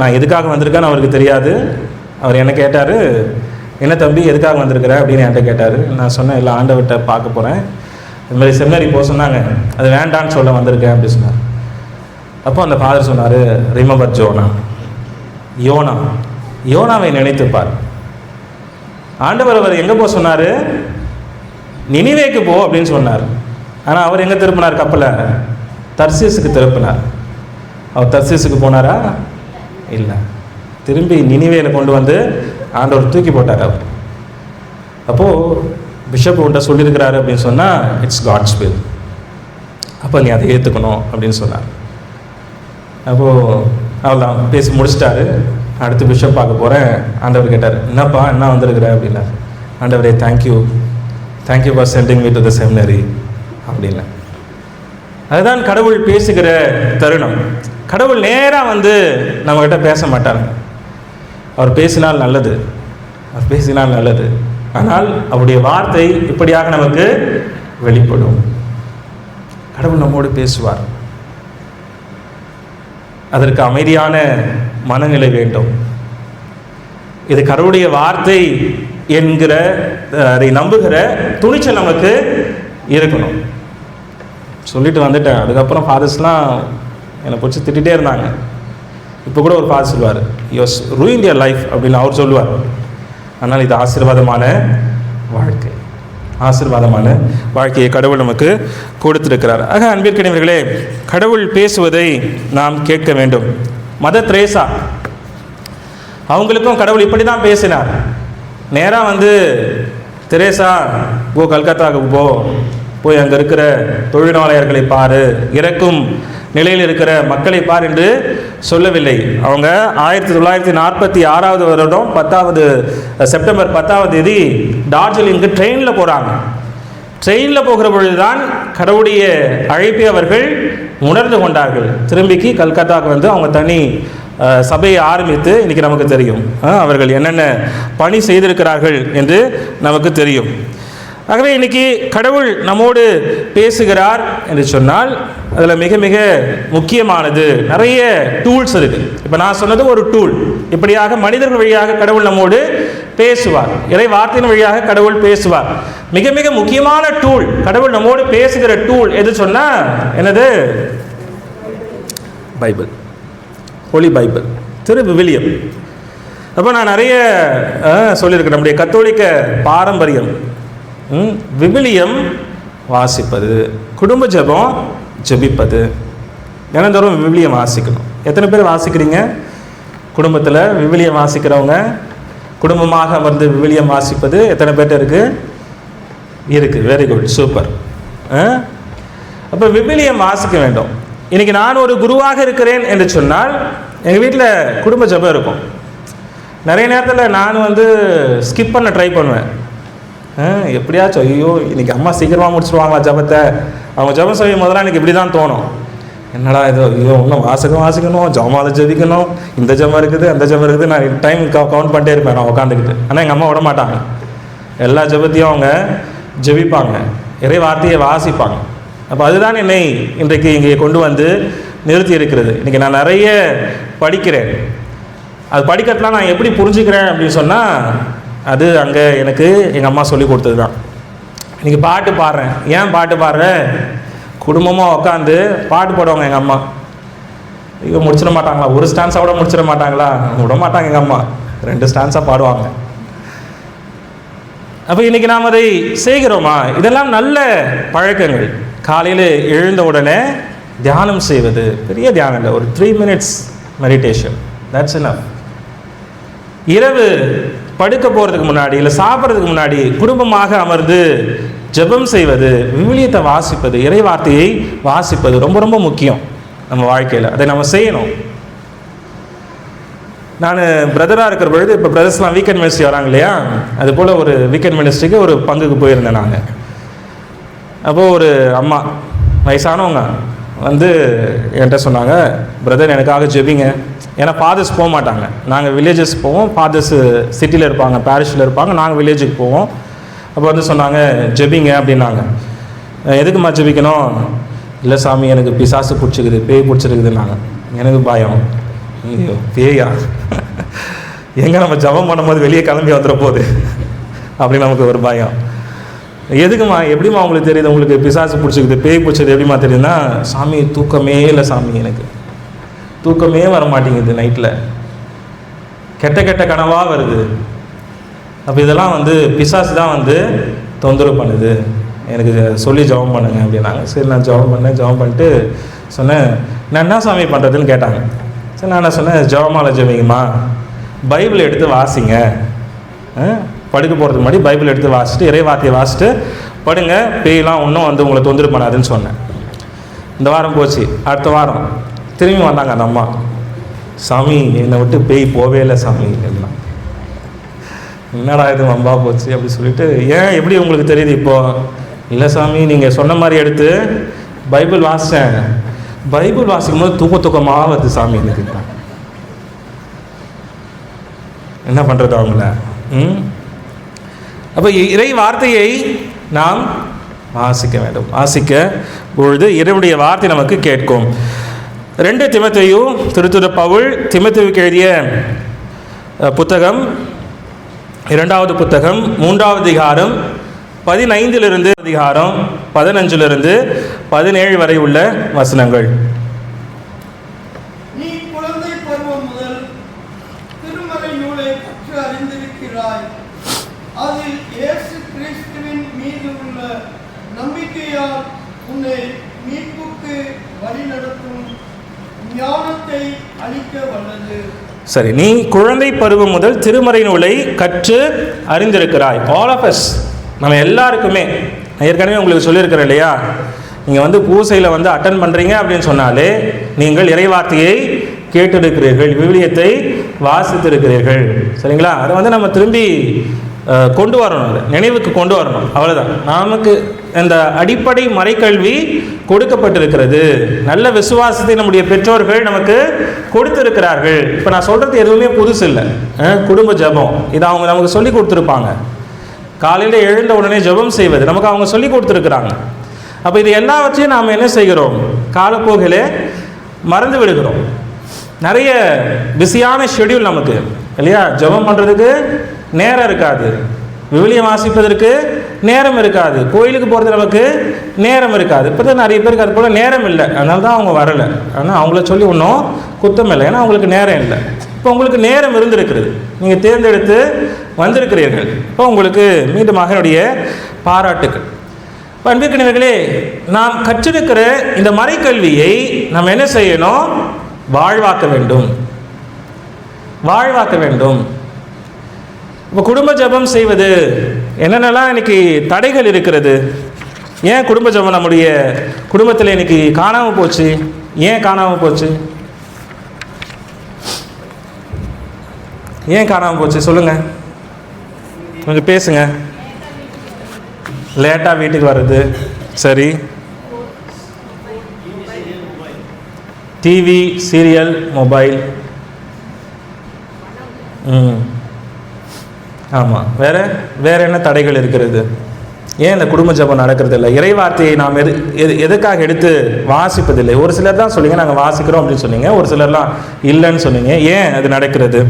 நான் எதுக்காக வந்திருக்கேன்னு அவருக்கு தெரியாது. அவர் என்ன கேட்டார், என்ன தம்பி எதுக்காக வந்திருக்கிற அப்படின்னு என்கிட்ட கேட்டார். நான் சொன்னேன், இல்லை ஆண்டவர்கிட்ட பார்க்க போகிறேன், இது மாதிரி செமினரி போக சொன்னாங்க, அது வேண்டான்னு சொல்ல வந்திருக்கேன் அப்படி சொன்னார். அப்போ அந்த ஃபாதர் சொன்னார், ரிமெம்பர் யோனாவை நினைத்துப்பார். ஆண்டவர் அவர் எங்கே போக சொன்னார், நினிவேக்கு போ அப்படின்னு சொன்னார். ஆனால் அவர் எங்கே திருப்பினார், கப்பலை தர்சீஸுக்கு திருப்பினார். அவர் தர்சீஸுக்கு போனாரா? இல்லை, திரும்பி நினிவேல கொண்டு ஆண்டவர் தூக்கி போட்டார் அவர். அப்போது பிஷப் உன்ட்ட சொல்லியிருக்கிறாரு அப்படின்னு சொன்னால், இட்ஸ் காட்ஸ் வில், அப்போ நீ அதை ஏற்றுக்கணும் அப்படின்னு சொன்னார். அப்போது அவ்வளோதான், பேசி முடிச்சிட்டாரு. அடுத்து பிஷப் பார்க்க போகிறேன். ஆண்டவர் கேட்டார், என்னப்பா என்ன வந்திருக்கிற அப்படின்னா, ஆண்டவரே thank you for sending me to the seminary அப்படின்னா. அதுதான் கடவுள் பேசுகிற தருணம். கடவுள் நேராக வந்து நம்மக்கிட்ட பேச மாட்டாங்க. அவர் பேசினால் நல்லது, ஆனால் அவருடைய வார்த்தை இப்படியாக நமக்கு வெளிப்படும். கடவுள் நம்மோடு பேசுவார். அதற்கு அமைதியான மனநிலை வேண்டும். இது கடவுளுடைய வார்த்தை என்கிற அதை நம்புகிற துணிச்சல் நமக்கு இருக்கணும். சொல்லிட்டு வந்துட்டேன். அதுக்கப்புறம் ஃபாதர்ஸ்லாம் என்னை பிடிச்சி திட்டிகிட்டே இருந்தாங்க. இப்போ கூட ஒரு ஃபாதர் சொல்லுவார், யூ ரூயின்ட் யுவர் லைஃப் அப்படின்னு அவர் சொல்லுவார். ஆனால் இது ஆசீர்வாதமான வாழ்க்கையை கடவுள் நமக்கு கொடுத்திருக்கிறார். ஆக அன்பிற்கினியவர்களே, கடவுள் பேசுவதை நாம் கேட்க வேண்டும். மதர் தெரேசா அவங்களுக்கும் கடவுள் இப்படி தான் பேசினார். நேராக வந்து, தெரேசா கல்கத்தாவுக்கு போய் அங்கே இருக்கிற தொழிலாளர்களை பாரு, இறக்கும் நிலையில் இருக்கிற மக்களை பார் என்று சொல்லவில்லை. அவங்க 1946 வருடம் செப்டம்பர் 10 டார்ஜிலிங்கு ட்ரெயினில் போகிறாங்க. ட்ரெயினில் போகிற பொழுதுதான் கடவுளுடைய அழைப்பை அவர்கள் உணர்ந்து கொண்டார்கள். திரும்பிக்கு கல்கத்தாவுக்கு வந்து அவங்க தனி சபையை ஆரம்பித்து இன்றைக்கி நமக்கு தெரியும் அவர்கள் என்னென்ன பணி செய்திருக்கிறார்கள் என்று நமக்கு தெரியும். ஆகவே இன்றைக்கி கடவுள் நம்மோடு பேசுகிறார் என்று சொன்னால் அதில் மிக மிக முக்கியமானது நிறைய டூல்ஸ் இருக்குது. இப்போ நான் சொன்னது ஒரு டூல். இப்படியாக மனிதர்கள் வழியாக கடவுள் நம்மோடு பேசுவார். இறை வார்த்தையின் வழியாக கடவுள் பேசுவார். மிக மிக முக்கியமான டூல், கடவுள் நம்மோடு பேசுகிற டூல் எது சொன்னால் என்னது? பைபிள், ஹோலி பைபிள், விவிலியம். அப்போ நான் நிறைய சொல்லியிருக்கேன். நம்முடைய கத்தோலிக்க பாரம்பரியம் விவிலியம் வாசிப்பது, குடும்ப ஜெபம் ஜெபிப்பது, தினந்தோறும் விவிலியம் வாசிக்கணும். எத்தனை பேர் வாசிக்கிறீங்க குடும்பத்தில்? விவிலியம் வாசிக்கிறவங்க, குடும்பமாக அமர்ந்து விவிலியம் வாசிப்பது எத்தனை பேர்ட்ட இருக்குது? Very good, super. அப்போ விவிலியம் வாசிக்க வேண்டும். இன்றைக்கி நான் ஒரு குருவாக இருக்கிறேன் என்று சொன்னால் எங்கள் வீட்டில் குடும்ப ஜெபம் இருக்கும். நிறைய நேரத்தில் நான் வந்து ஸ்கிப் பண்ண ட்ரை பண்ணுவேன். எப்படியாச்சும் ஐயோ இன்றைக்கி அம்மா சீக்கிரமாக முடிச்சுடுவாங்களா ஜபத்தை, அவங்க ஜபம் செய்யும் போதெல்லாம் எனக்கு இப்படி தான் தோணும். என்னடா இது, ஐயோ இன்னும் வாசிக்கணும், ஜபமால ஜபிக்கணும், இந்த ஜபம் இருக்குது அந்த ஜபம் இருக்குது. நான் டைம் கவுண்ட் பண்ணிட்டே இருப்பேன் நான் உட்காந்துக்கிட்டு. ஆனால் எங்கள் அம்மா விட மாட்டாங்க. எல்லா ஜபத்தையும் அவங்க ஜபிப்பாங்க, இறை வார்த்தையை வாசிப்பாங்க. அப்போ அதுதான் என்னை இன்றைக்கு இங்கே கொண்டு வந்து நிறுத்தி இருக்கிறது. இன்றைக்கி நான் நிறைய படிக்கிறேன். அது படிக்கிறதுலாம் நான் எப்படி புரிஞ்சுக்கிறேன் அப்படின்னு சொன்னால், அது அங்கே எனக்கு எங்கள் அம்மா சொல்லி கொடுத்தது தான். இன்றைக்கி பாட்டு பாடுறேன். ஏன் பாட்டு பாடுறேன்? குடும்பமாக உட்காந்து பாட்டு பாடுவாங்க எங்கள் அம்மா. ஐயோ முடிச்சிட மாட்டாங்களா? ஒரு ஸ்டான்ஸாக கூட முடிச்சிட மாட்டாங்களா? விட மாட்டாங்க எங்கள் அம்மா, 2 ஸ்டான்ஸாக பாடுவாங்க. அப்போ இன்றைக்கி நாம் அதை செய்கிறோமா? இதெல்லாம் நல்ல பழக்கங்கள். காலையில் எழுந்த உடனே தியானம் செய்வது, பெரிய தியானம் இல்லை, ஒரு 3 minutes மெடிடேஷன், தட்ஸ் எனஃப். இரவு படுக்க போகிறதுக்கு முன்னாடி இல்லை சாப்பிட்றதுக்கு முன்னாடி குடும்பமாக அமர்ந்து ஜெபம் செய்வது, விவிலியத்தை வாசிப்பது, இறை வார்த்தையை வாசிப்பது ரொம்ப ரொம்ப முக்கியம் நம்ம வாழ்க்கையில். அதை நம்ம செய்யணும். நான் பிரதராக இருக்கிற பொழுது, இப்போ பிரதர்ஸ்லாம் வீக்கெண்ட் மினிஸ்ட்ரி வராங்க இல்லையா, அது போல் ஒரு வீக்கெண்ட் மினிஸ்ட்ரிக்கு ஒரு பங்குக்கு போயிருந்தேன் நான். அப்போது ஒரு அம்மா வயசானவங்க வந்து என்கிட்ட சொன்னாங்க, பிரதர் எனக்காக ஜெபிங்க. ஏன்னா ஃபாதர்ஸ் போக மாட்டாங்க. நாங்கள் வில்லேஜஸ் போவோம், ஃபாதர்ஸ் சிட்டியில் இருப்பாங்க, பாரிஷில் இருப்பாங்க, நாங்கள் வில்லேஜுக்கு போவோம். அப்போ வந்து சொன்னாங்க ஜெபிங்க அப்படின்னாங்க. எதுக்குமா ஜெபிக்கணும்? இல்லை சாமி எனக்கு பிசாசு பிடிச்சிக்குது, பேய் பிடிச்சிருக்குதுன்னாங்க. எனக்கு பயம், ஐயோ பேயா, எங்கே நம்ம ஜபம் பண்ணும்போது வெளியே கிளம்பி வந்துட போகுது அப்படின்னு நமக்கு ஒரு பயம். எதுக்குமா, எப்படிமா உங்களுக்கு தெரியுது உங்களுக்கு பிசாசு பிடிச்சிக்குது, பேய் பிடிச்சது எப்படிமா தெரியுதுன்னா, சாமி தூக்கமே இல்லை சாமி, எனக்கு தூக்கமே வர மாட்டேங்குது, நைட்டில் கெட்ட கெட்ட கனவாக வருது. அப்போ இதெல்லாம் வந்து பிசாசு தான் வந்து தொந்தரவு பண்ணுது, எனக்கு சொல்லி ஜெபம் பண்ணுங்க அப்படின்னாங்க. சரி நான் ஜெபம் பண்ணிட்டு சொன்னேன், நான் என்ன சாமி பண்ணுறதுன்னு கேட்டாங்க. சரி நான் என்ன சொன்னேன், ஜெபமாலை ஜெபிங்கம்மா, பைபிள் எடுத்து வாசிங்க, படுக்க போகிறதுக்கு முன்னாடி பைபிள் எடுத்து வாசிட்டு இறை வார்த்தையை வாசிட்டு படுங்க, பேயெல்லாம் ஒன்றும் வந்து உங்களை தொந்தரவு பண்ணாதுன்னு சொன்னேன். இந்த வாரம் போச்சு. அடுத்த வாரம் திரும்பி வந்தாங்க அந்த அம்மா. சாமி என்னை விட்டு பேய் போவே இல்லை சாமி எல்லாம். என்னடா இது வம்பா போச்சு அப்படி சொல்லிட்டு, ஏன் எப்படி உங்களுக்கு தெரியுது இப்போ? இல்லை சாமி நீங்கள் சொன்ன மாதிரி எடுத்து பைபிள் வாசித்தேன், பைபிள் வாசிக்கும் போது தூக்கமாக வருது சாமி எனக்கு. என்ன பண்ணுறது அவங்கள? அப்போ இறை வார்த்தையை நாம் வாசிக்க வேண்டும். வாசிக்க பொழுது இறைவனுடைய வார்த்தை நமக்கு கேட்கும். 2 தீமோத்தேயு திருத்தூதர் பவுல் தீமோத்தேயுவுக்கு எழுதிய புத்தகம் 2வது புத்தகம் 3வது அதிகாரம் 15 அதிகாரம் 15 17 வரை உள்ள வசனங்கள். நீ குழந்தை பருவம் முதல் திருமறை நூலை கற்று அறிந்திருக்கிறாய். அதில் இயேசு கிறிஸ்துவின் மீது உள்ள நம்பிக்கையால் உன்னை மீட்புக்கு வழிநடத்தும் ஞானத்தை அளிக்க வல்லது. சரி, நீ குழந்தை பருவம் முதல் திருமறை நூலை கற்று அறிந்திருக்கிறாய். ஆல் ஆஃப் அஸ், நம்ம எல்லாருக்குமே. நான் ஏற்கனவே உங்களுக்கு சொல்லியிருக்கிறேன் இல்லையா, நீங்கள் பூசையில் அட்டன் பண்ணுறீங்க அப்படின்னு சொன்னாலே நீங்கள் இறைவார்த்தையை கேட்டிருக்கிறீர்கள், விவிலியத்தை வாசித்திருக்கிறீர்கள். சரிங்களா? அதை நம்ம திரும்பி கொண்டு வரணும், அதை நினைவுக்கு கொண்டு வரணும். அவ்வளோதான். நமக்கு இந்த அடிப்படை மறைக்கல்வி கொடுக்கப்பட்டிருக்கிறது. நல்ல விசுவாசத்தை நம்முடைய பெற்றோர்கள் நமக்கு கொடுத்திருக்கிறார்கள். இப்போ நான் சொல்கிறது எதுவுமே புதுசு இல்லை. குடும்ப ஜெபம் இதை அவங்க நமக்கு சொல்லி கொடுத்துருப்பாங்க. காலையில் எழுந்த உடனே ஜெபம் செய்வது நமக்கு அவங்க சொல்லி கொடுத்துருக்குறாங்க. அப்போ இது எல்லாவற்றையும் நாம் என்ன செய்கிறோம்? காலப்போக்கிலே மறந்து விடுகிறோம். நிறைய பிஸியான ஷெட்யூல் நமக்கு இல்லையா? ஜெபம் பண்ணுறதுக்கு நேரம் இருக்காது, விவிலியம் வாசிப்பதற்கு நேரம் இருக்காது, கோயிலுக்கு போகிறது நமக்கு நேரம் இருக்காது. இப்போ தான் நிறைய பேருக்கு அது போல் நேரம் இல்லை, அதனால தான் அவங்க வரலை. ஆனால் அவங்கள சொல்லி ஒன்றும் குத்தம் இல்லை, ஏன்னா அவங்களுக்கு நேரம் இல்லை. இப்போ உங்களுக்கு நேரம் இருந்திருக்கிறது, நீங்கள் தேர்ந்தெடுத்து வந்திருக்கிறீர்கள். இப்போ உங்களுக்கு மீண்டுமாக என்னுடைய பாராட்டுக்கள். அன்பிற்கினியர்களே, நாம் கற்றிருக்கிற இந்த மறைக்கல்வியை நாம் என்ன செய்யணும்? வாழ்வாக்க வேண்டும், வாழ்வாக்க வேண்டும். இப்போ குடும்ப ஜெபம் செய்வது என்னென்னலாம் இன்னைக்கு தடைகள் இருக்கிறது? ஏன் குடும்ப ஜெபம் நம்முடைய குடும்பத்தில் இன்னைக்கு காணாமல் போச்சு? ஏன் காணாமல் போச்சு? ஏன் காணாமல் போச்சு சொல்லுங்கள், கொஞ்சம் பேசுங்க. லேட்டாக வீட்டுக்கு வர்றது, சரி, டிவி, சீரியல், மொபைல், ஆமாம். வேறு என்ன தடைகள் இருக்கிறது? ஏன் இந்த குடும்ப ஜெபம் நடக்கிறதில்லை? இறைவார்த்தையை நாம் எதுக்காக எடுத்து வாசிப்பதில்லை? ஒரு சிலர் தான் சொன்னீங்க நாங்கள் வாசிக்கிறோம் அப்படின்னு சொன்னீங்க, ஒரு சிலர்லாம் இல்லைன்னு சொன்னீங்க. ஏன் அது நடக்கிறது?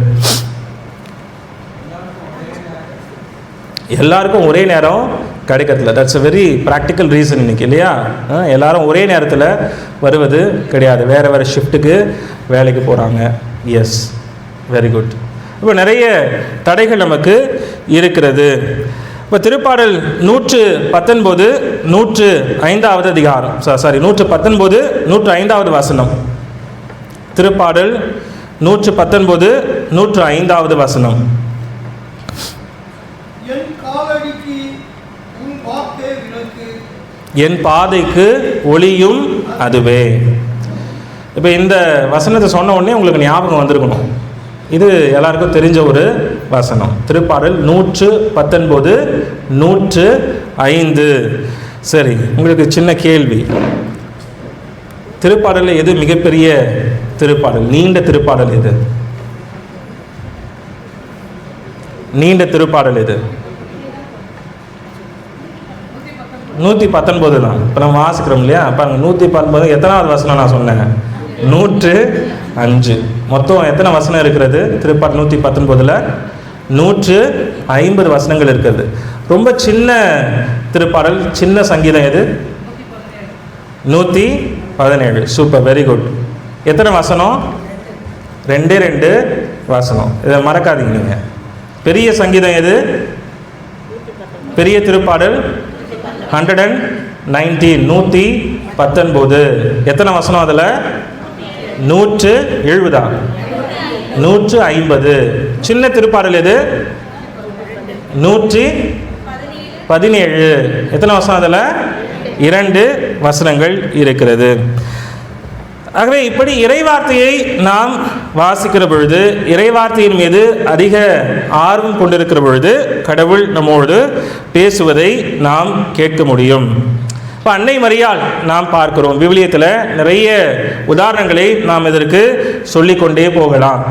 எல்லாருக்கும் ஒரே நேரம் கிடைக்கிறதில்ல. That's a very practical reason இன்னைக்கு இல்லையா? எல்லாரும் ஒரே நேரத்தில் வருவது கிடையாது, வேறு வேறு ஷிஃப்ட்டுக்கு வேலைக்கு போகிறாங்க. Yes, very good. இப்போ நிறைய தடைகள் நமக்கு இருக்கிறது. இப்போ திருப்பாடல் 119 105வது அதிகாரம், 119 105வது வசனம். திருப்பாடல் 119 105வது வசனம். என் காலடிக்கு உன் வாக்கே விளக்கு, என் பாதைக்கு ஒளியும் அதுவே. இப்போ இந்த வசனத்தை சொன்ன உடனே உங்களுக்கு ஞாபகம் வந்திருக்கணும், இது எல்லாருக்கும் தெரிஞ்ச ஒரு வசனம். திருப்பாடல் 119 105. சரி, உங்களுக்கு சின்ன கேள்வி. திருப்பாடலில் எது மிகப்பெரிய திருப்பாடல்? நீண்ட திருப்பாடல் எது? நீண்ட திருப்பாடல் எது? 119 தான். இப்போ நம்ம வாசிக்கிறோம் இல்லையா? பாருங்க, 119 எத்தனாவது வசனம் நான் சொன்னேன்? 105. மொத்தம் எத்தனை வசனம் இருக்கிறது திருப்பாடல் 119ல்? 150 வசனங்கள் இருக்கிறது. ரொம்ப சின்ன திருப்பாடல், சின்ன சங்கீதம் எது? 117. Super, very good. எத்தனை வசனம்? 2 வசனம். இதை மறக்காதீங்க நீங்கள். பெரிய சங்கீதம் எது? பெரிய திருப்பாடல் 119 119. எத்தனை வசனம் அதில்? 170. 150. சின்ன திருப்பாடல் எது? 117. எத்தனை வசனம் அதில்? 2 வசனங்கள் இருக்கிறது. ஆகவே இப்படி இறைவார்த்தையை நாம் வாசிக்கிற பொழுது, இறைவார்த்தையின் மீது அதிக ஆர்வம் கொண்டிருக்கிற பொழுது கடவுள் நம்மோடு பேசுவதை நாம் கேட்க முடியும். இப்போ அன்னை மரியாள் நாம் பார்க்கிறோம். விவிலியத்தில் நிறைய உதாரணங்களை நாம் இதற்கு சொல்லிக்கொண்டே போகலாம்.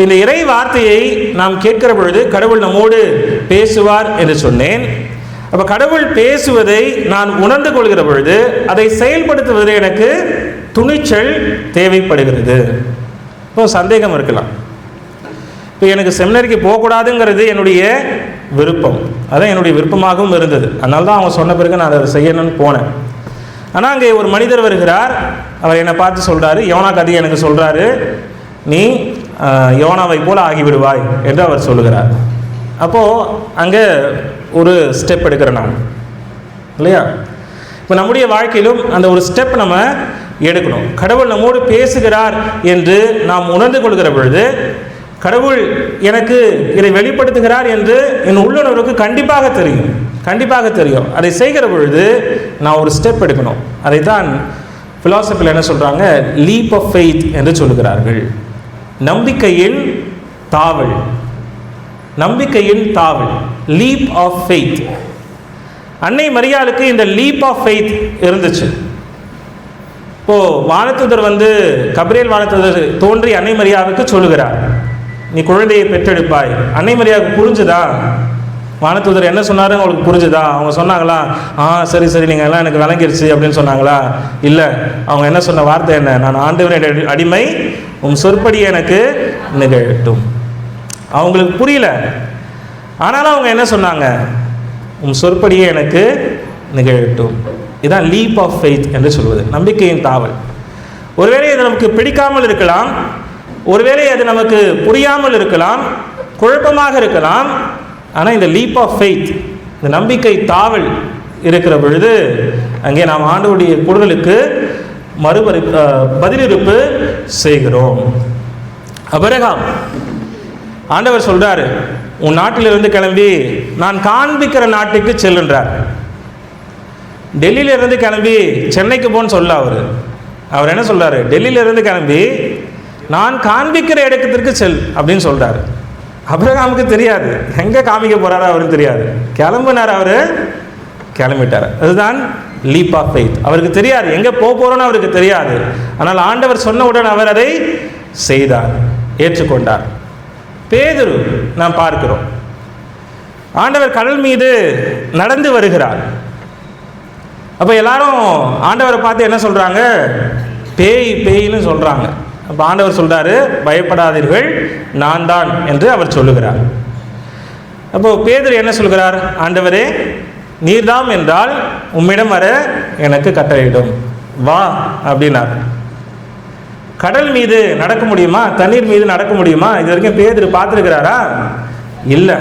இந்த இறை வார்த்தையை நாம் கேட்கிற பொழுது கடவுள் நம்மோடு பேசுவார் என்று சொன்னேன். அப்போ கடவுள் பேசுவதை நான் உணர்ந்து கொள்கிற பொழுது அதை செயல்படுத்துவது எனக்கு துணிச்சல் தேவைப்படுகிறது. இப்போ சந்தேகம் இருக்கலாம், இப்போ எனக்கு செமினரிக்கு போகக்கூடாதுங்கிறது என்னுடைய விருப்பம், அதான் என்னுடைய விருப்பமாகவும் இருந்தது. அதனால தான் அவங்க சொன்ன பிறகு நான் அதை செய்யணும்னு போனேன். ஆனால் அங்கே ஒரு மனிதர் வருகிறார். அவர் என்னை பார்த்து சொல்கிறாரு, யோனா கதையை எனக்கு சொல்கிறாரு, நீ யோனாவை போல ஆகிவிடுவாய் என்று அவர் சொல்லுகிறார். அப்போது அங்கே ஒரு ஸ்டெப் எடுக்கிறேன் நான், இல்லையா? இப்போ நம்முடைய வாழ்க்கையிலும் அந்த ஒரு ஸ்டெப் நம்ம எடுக்கணும். கடவுள் நம்மோடு பேசுகிறார் என்று நாம் உணர்ந்து கொள்கிற பொழுது, கடவுள் எனக்கு இதை வெளிப்படுத்துகிறார் என்று என் உள்ளுணர்வுக்கு கண்டிப்பாக தெரியும். அதை செய்கிற பொழுது நான் ஒரு ஸ்டெப் எடுக்கணும். அதைத்தான் ஃபிலாசபியில் என்ன சொல்கிறாங்க, லீப் ஆஃப் ஃபெய்த் என்று சொல்லுகிறார்கள். நம்பிக்கையின் தாவல், லீப் ஆஃப் ஃபெய்த். அன்னை மரியாளுக்கு இந்த லீப் ஆஃப் ஃபெய்த் இருந்துச்சு. இப்போது வானதூதர் கபிரியேல் வானதூதர் தோன்றி அன்னை மரியாவுக்கு சொல்லுகிறார், நீ குழந்தையை பெற்றெடுப்பாய். அன்னை மரியாவுக்கு புரிஞ்சுதா? வானதூதர் என்ன சொன்னாரு அவங்களுக்கு புரிஞ்சுதா? அவங்க சொன்னாங்களா, சரி நீங்கள் எல்லாம் எனக்கு விளங்கிருச்சு அப்படின்னு சொன்னாங்களா? இல்லை, அவங்க என்ன சொன்ன வார்த்தை என்ன, நான் ஆண்டவருடைய அடிமை, உம் சொற்படி எனக்கு நிகழட்டும். அவங்களுக்கு புரியல, ஆனாலும் அவங்க என்ன சொன்னாங்க, உம் சொற்படியே எனக்கு நிகழட்டும். இதுதான் லீப் ஆஃப் ஃபெய்த் என்று சொல்வது, நம்பிக்கையின் தாவல். ஒருவேளை அது நமக்கு பிடிக்காமல் இருக்கலாம், ஒருவேளை அது நமக்கு புரியாமல் இருக்கலாம், குழப்பமாக இருக்கலாம். ஆனால் இந்த லீப் ஆஃப் ஃபெய்த், இந்த நம்பிக்கை தாவல் இருக்கிற பொழுது அங்கே நாம் ஆண்டவருடைய குரலுக்கு பதிலிருப்பு செய்கிறோம். ஆபிரகாம், ஆண்டவர் சொல்றாரு, உன் நாட்டிலிருந்து கிளம்பி நான் காண்பிக்கிற நாட்டுக்கு செல்லுன்றார். டெல்லியிலிருந்து கிளம்பி சென்னைக்கு போன்னு சொல்ல அவர் என்ன சொல்றாரு, டெல்லியிலிருந்து கிளம்பி நான் காண்பிக்கிற இடத்திற்கு செல் அப்படின்னு சொல்றாரு. ஆபிரகாமுக்கு தெரியாது எங்கே காமிக்க போறாரு, அவருக்கு தெரியாது. கிளம்புனார், அவர் கிளம்பிட்டார். அதுதான் லீப் ஆஃப் ஃபெய்த். அவருக்கு தெரியாது எங்கே போகிறோன்னு அவருக்கு தெரியாது. ஆனால் ஆண்டவர் சொன்னவுடன் அவர் அதை செய்தார், ஏற்றுக்கொண்டார். பேதுரு நாம் பார்க்கிறோம், ஆண்டவர் கடல் மீது நடந்து வருகிறார். அப்போ எல்லாரும் ஆண்டவரை பார்த்து என்ன சொல்கிறாங்க, பேய்னு சொல்கிறாங்க. அப்போ ஆண்டவர் சொல்கிறாரு, பயப்படாதீர்கள், நான் தான் என்று அவர் சொல்லுகிறார். அப்போ பேதுரு என்ன சொல்கிறார், ஆண்டவரே நீர்தாம் என்றால் உம்மிடம் வர எனக்கு கட்டளையிடும், வா அப்படின்னார். கடல் மீது நடக்க முடியுமா, தண்ணீர் மீது நடக்க முடியுமா? இது வரைக்கும் பேதுரு பார்த்துருக்கிறாரா? இல்லை.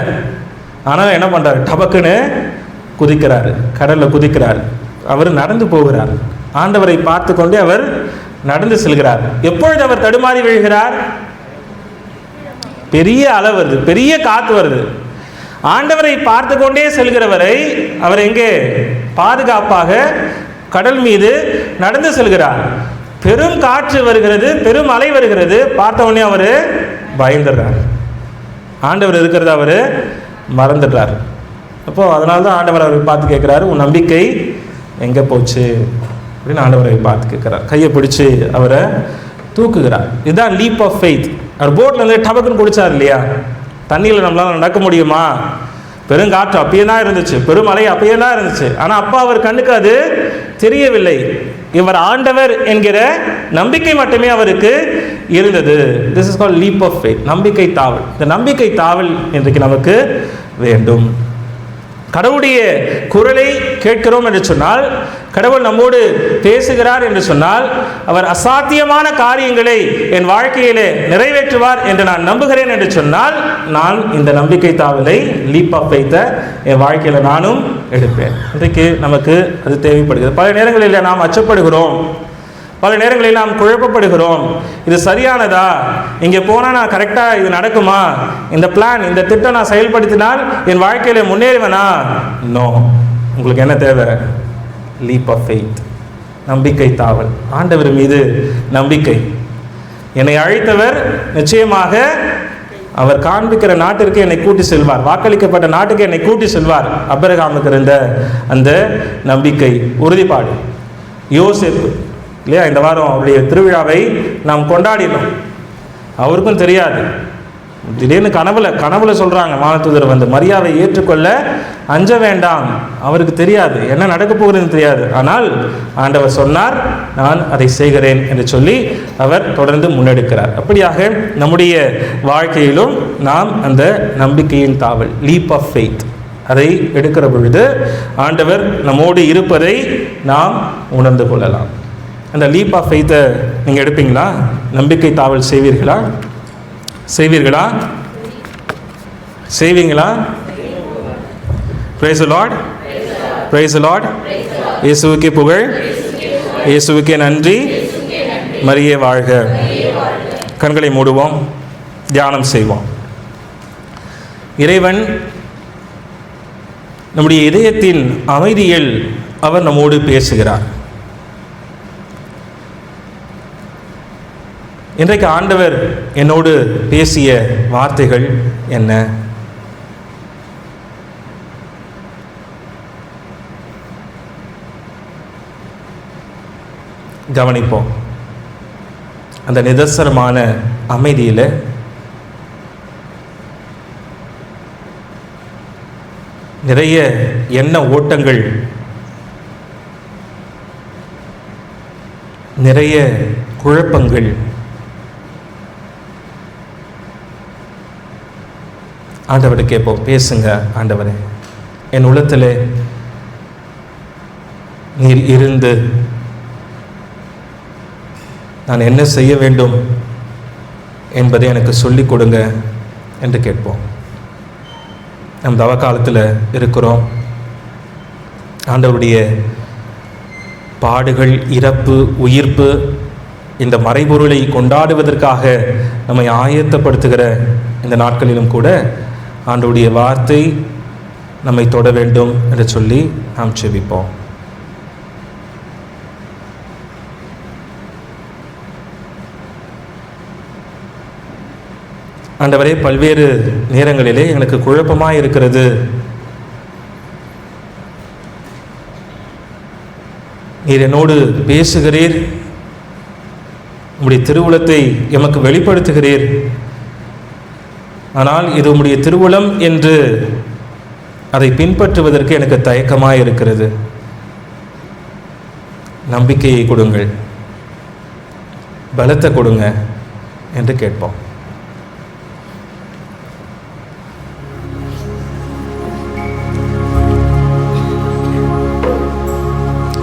ஆனால் என்ன பண்ணுறாரு, டபக்குன்னு குதிக்கிறாரு, கடலில் குதிக்கிறார். அவர் நடந்து போகிறார், ஆண்டவரை பார்த்து கொண்டே அவர் நடந்து செல்கிறார். எப்பொழுது அவர் தடுமாறி விழுகிறார், பெரிய அலை வருது, பெரிய காற்று வருது. ஆண்டவரை பார்த்து கொண்டே செல்கிறவரை அவர் எங்கே பாதுகாப்பாக கடல் மீது நடந்து செல்கிறார். பெரும் காற்று வருகிறது, பெரும் அலை வருகிறது. பார்த்த உடனே அவர் பயந்துடுறார், ஆண்டவர் இருக்கிறத அவர் மறந்துடுறார். அப்போது அதனால தான் ஆண்டவர் அவரை பார்த்து கேட்குறாரு, உன் நம்பிக்கை எங்கே போச்சு அப்படின்னு ஆண்டவரை பார்த்து கேட்குறார். கையை பிடிச்சி அவரை தூக்குகிறார். இதுதான் லீப் ஆஃப் ஃபெய்த். அவர் போட்டில் வந்து டபக்குன்னு குடிச்சார் இல்லையா, தண்ணியில் நம்மளால் நடக்க முடியுமா? பெருங்காற்று அப்பயே தான் இருந்துச்சு, பெருமழை அப்பயே தான் இருந்துச்சு. ஆனால் அப்பா அவர் கண்ணுக்கு அது தெரியவில்லை. இவர் ஆண்டவர் என்கிற நம்பிக்கை மட்டுமே அவருக்கு இருந்தது. This is called leap of faith, நம்பிக்கை தாவல். இந்த நம்பிக்கை தாவல் இன்றைக்கு நமக்கு வேண்டும். கடவுளுடைய குரலை கேட்கிறோம் என்று சொன்னால், கடவுள் நம்மோடு பேசுகிறார் என்று சொன்னால், அவர் அசாத்தியமான காரியங்களை என் வாழ்க்கையிலே நிறைவேற்றுவார் என்று நான் நம்புகிறேன் என்று சொன்னால், நான் இந்த நம்பிக்கை தாவலை, லீப் ஆஃப் ஃபெய்த்தை என் வாழ்க்கையில் நானும் எடுப்பேன். இன்றைக்கு நமக்கு அது தேவைப்படுகிறது. பல நேரங்களில் நாம் அச்சப்படுகிறோம், பல நேரங்களில் நாம் குழப்பப்படுகிறோம். இது சரியானதா, இங்கே போனால் நான் கரெக்டாக இது நடக்குமா, இந்த பிளான், இந்த திட்டம் நான் செயல்படுத்தினால் என் வாழ்க்கையில் முன்னேறுவேனா? நோ. உங்களுக்கு என்ன தேவை? லீப் ஆஃப் ஃபெய்த், நம்பிக்கை தாவல். ஆண்டவர் மீது நம்பிக்கை. என்னை அழைத்தவர் நிச்சயமாக அவர் காண்பிக்கிற நாட்டிற்கு என்னை கூட்டி செல்வார், வாக்களிக்கப்பட்ட நாட்டுக்கு என்னை கூட்டி செல்வார். ஆபிரகாமுக்கு இருந்த அந்த நம்பிக்கை, உறுதிப்பாடு. யோசேப்பு இல்லையா, இந்த வாரம் அவருடைய திருவிழாவை நாம் கொண்டாடினோம். அவருக்கும் தெரியாது, திடீர்னு கனவுல சொல்றாங்க வானதூதர் வந்து மரியாவை ஏற்றுக்கொள்ள அஞ்ச வேண்டாம். அவருக்கு தெரியாது என்ன நடக்க போகிறதுன்னு தெரியாது. ஆனால் ஆண்டவர் சொன்னார், நான் அதை செய்கிறேன் என்று சொல்லி அவர் தொடர்ந்து முன்னெடுக்கிறார். அப்படியாக நம்முடைய வாழ்க்கையிலும் நாம் அந்த நம்பிக்கையின் தாவல், லீப் ஆஃப் ஃபெய்த், அதை எடுக்கிற பொழுது ஆண்டவர் நம்மோடு இருப்பதை நாம் உணர்ந்து கொள்ளலாம். அந்த லீப் ஆஃப் ஃபெய்த்தை நீங்கள் எடுப்பீங்களா? நம்பிக்கை தாவல் செய்வீர்களா? செய்வீங்களா? Praise the Lord. Praise the Lord. இயேசுவுக்கே புகழ், இயேசுவுக்கே நன்றி, மரியே வாழ்க. கண்களை மூடுவோம், தியானம் செய்வோம். இறைவன் நம்முடைய இதயத்தின் அமைதியில் அவர் நம்மோடு பேசுகிறார். இன்றைக்கு ஆண்டவர் என்னோடு பேசிய வார்த்தைகள் என்ன? கவனிப்போம். அந்த நிதர்சனமான அமைதியில் நிறைய எண்ண ஓட்டங்கள், நிறைய குழப்பங்கள். ஆண்டவரை கேட்போம், பேசுங்க ஆண்டவரே, என் உள்ளத்தில் நீர் இருந்து நான் என்ன செய்ய வேண்டும் என்பதை எனக்கு சொல்லிக் கொடுங்க என்று கேட்போம். நம் தவக்காலத்தில் இருக்கிறோம். ஆண்டவருடைய பாடுகள், இறப்பு, உயிர்ப்பு, இந்த மறைபொருளை கொண்டாடுவதற்காக நம்மை ஆயத்தப்படுத்துகிற இந்த நாட்களிலும் கூட ஆண்டவருடைய வார்த்தை நம்மை தொட வேண்டும் என்று சொல்லி நாம் செபிப்போம். ஆண்டவரே, பல்வேறு நேரங்களிலே எனக்கு குழப்பமாக இருக்கிறது. நீர் என்னோடு பேசுகிறீர், உம்முடைய திருவுளத்தை எமக்கு வெளிப்படுத்துகிறீர். ஆனால் இது உம்முடைய திருவுளம் என்று அதை பின்பற்றுவதற்கு எனக்கு தயக்கமாக இருக்கிறது. நம்பிக்கையை கொடுங்கள், பலத்தை கொடுங்க என்று கேட்போம்.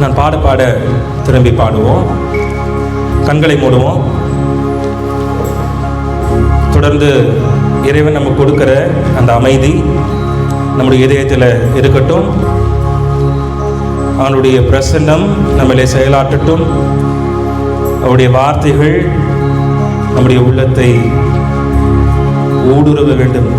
நான் பாட திரும்பி பாடுவோம். கண்களை மூடுவோம். தொடர்ந்து இறைவன் நமக்கு கொடுக்கிற அந்த அமைதி நம்முடைய இதயத்தில் இருக்கட்டும். அவனுடைய பிரசன்னம் நம்மளை செயலாற்றட்டும். அவருடைய வார்த்தைகள் நம்முடைய உள்ளத்தை ஊடுருவ வேண்டும்.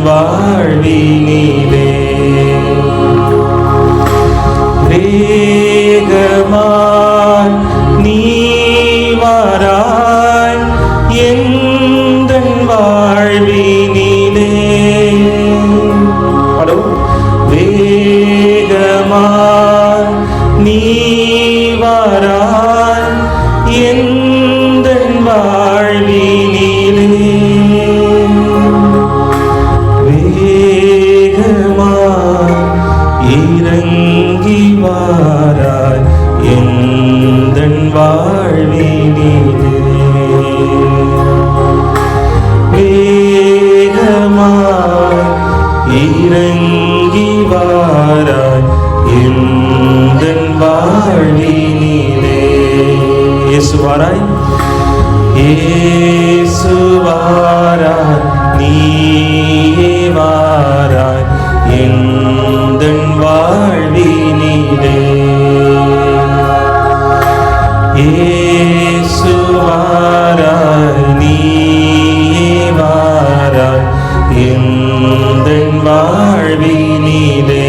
வாழ்வினிலே வேகமாய் நீ வாராய் எந்தன் வாழ்வினிலே வேகமாய் நீ வாராய் எந்தன் வாழ்வினிலே வேகமாய் இறங்கி வாராய் எந்தன் வாழ்வினிலே வேகமாய் இறங்கி வாராய் எந்தன் வாழ்வினிலே இயேசு வாராய் இயேசு வாராய் நீயே வாராய் எந்தன் வாழ்வினிலே இயேசு வாராய் நீயே வாராய் எந்தன் வாழ்வினிலே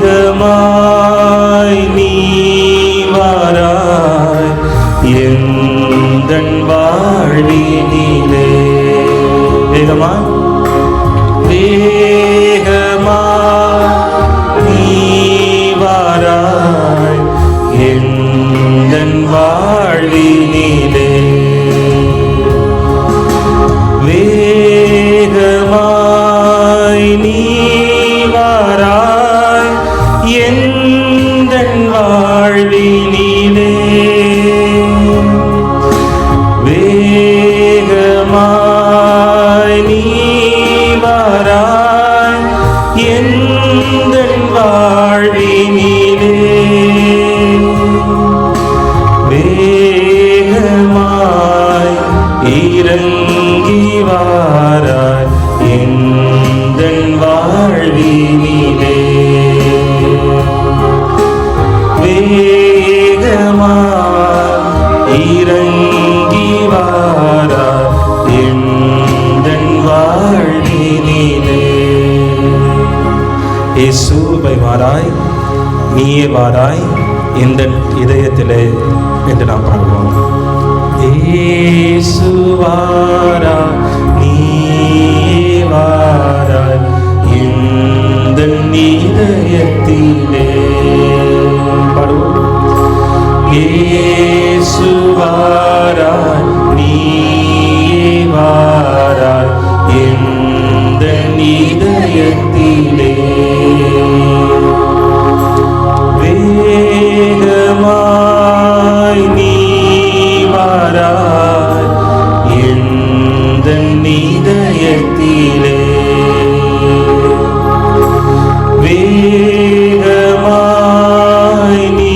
வேகமாய் நீ வாராய் எந்தன் வாழ்வினிலே வேகமாய் நீ வாராய் எந்தன் வாழ்வினிலே வேகமாய் நீ வாராய் எந்தன் வாழ்வினிலே வேகமாய் நீ வாராய் எந்தன் வாழ்வினிலே வேகமாய் இறங்கி வாராய் எந்தன் வாழ்வினிலே வேகமாய் இறங்கி வாராய் எந்தன் வாழ்வினிலே இயேசுவை வாராய் நீயே வாராய் எந்தன் இதயத்திலே என்று நாம் பாடுவோம். இயேசு வாராய் நீயே வாராய் எந்தன் இதயத்திலே பாடுவோம். இயேசு வாராய் நீயே வாராய் எந்தன் இதயத்திலே வேகமாய் நீ வாராய் எந்தன் இதயத்திலே வேகமாய் நீ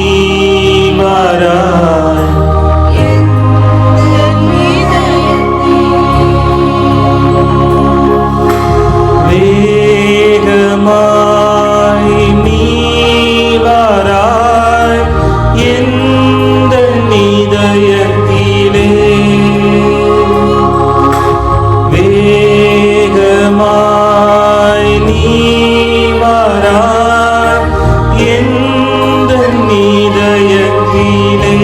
வாராய் வேகமாய் நீ வாராய் எந்தன் இதயத்திலே வேகமாய் நீ வாராய் எந்தன் இதயத்திலே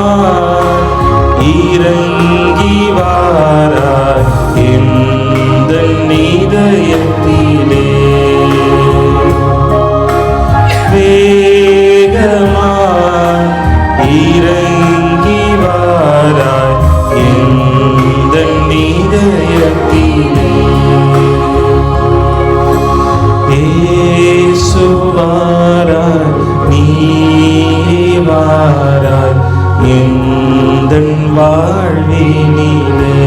வேகமாய் இறங்கி வாராய் எந்தன் இதயத்திலே வேகமாய் இறங்கி வாராய் எந்தன் இதயத்திலே இயேசு வாராய் நீயே வாராய் எந்தன் வாழ்வினிலே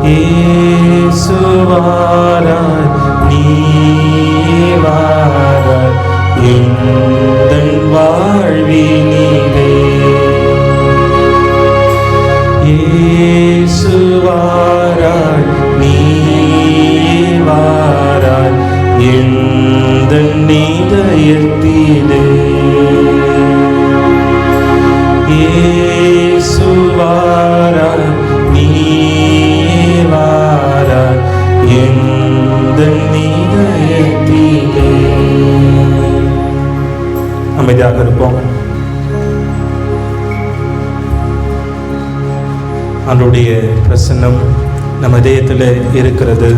இயேசு வாராய் நீயே வாராய் எந்தன் வாழ்வினிலே இயேசு வாராய் நீயே வாராய் எந்தன் இதயத்திலே அமைதியாக இருப்போம். அவருடைய பிரசன்னம் நம் இதயத்தில் இருக்கிறது.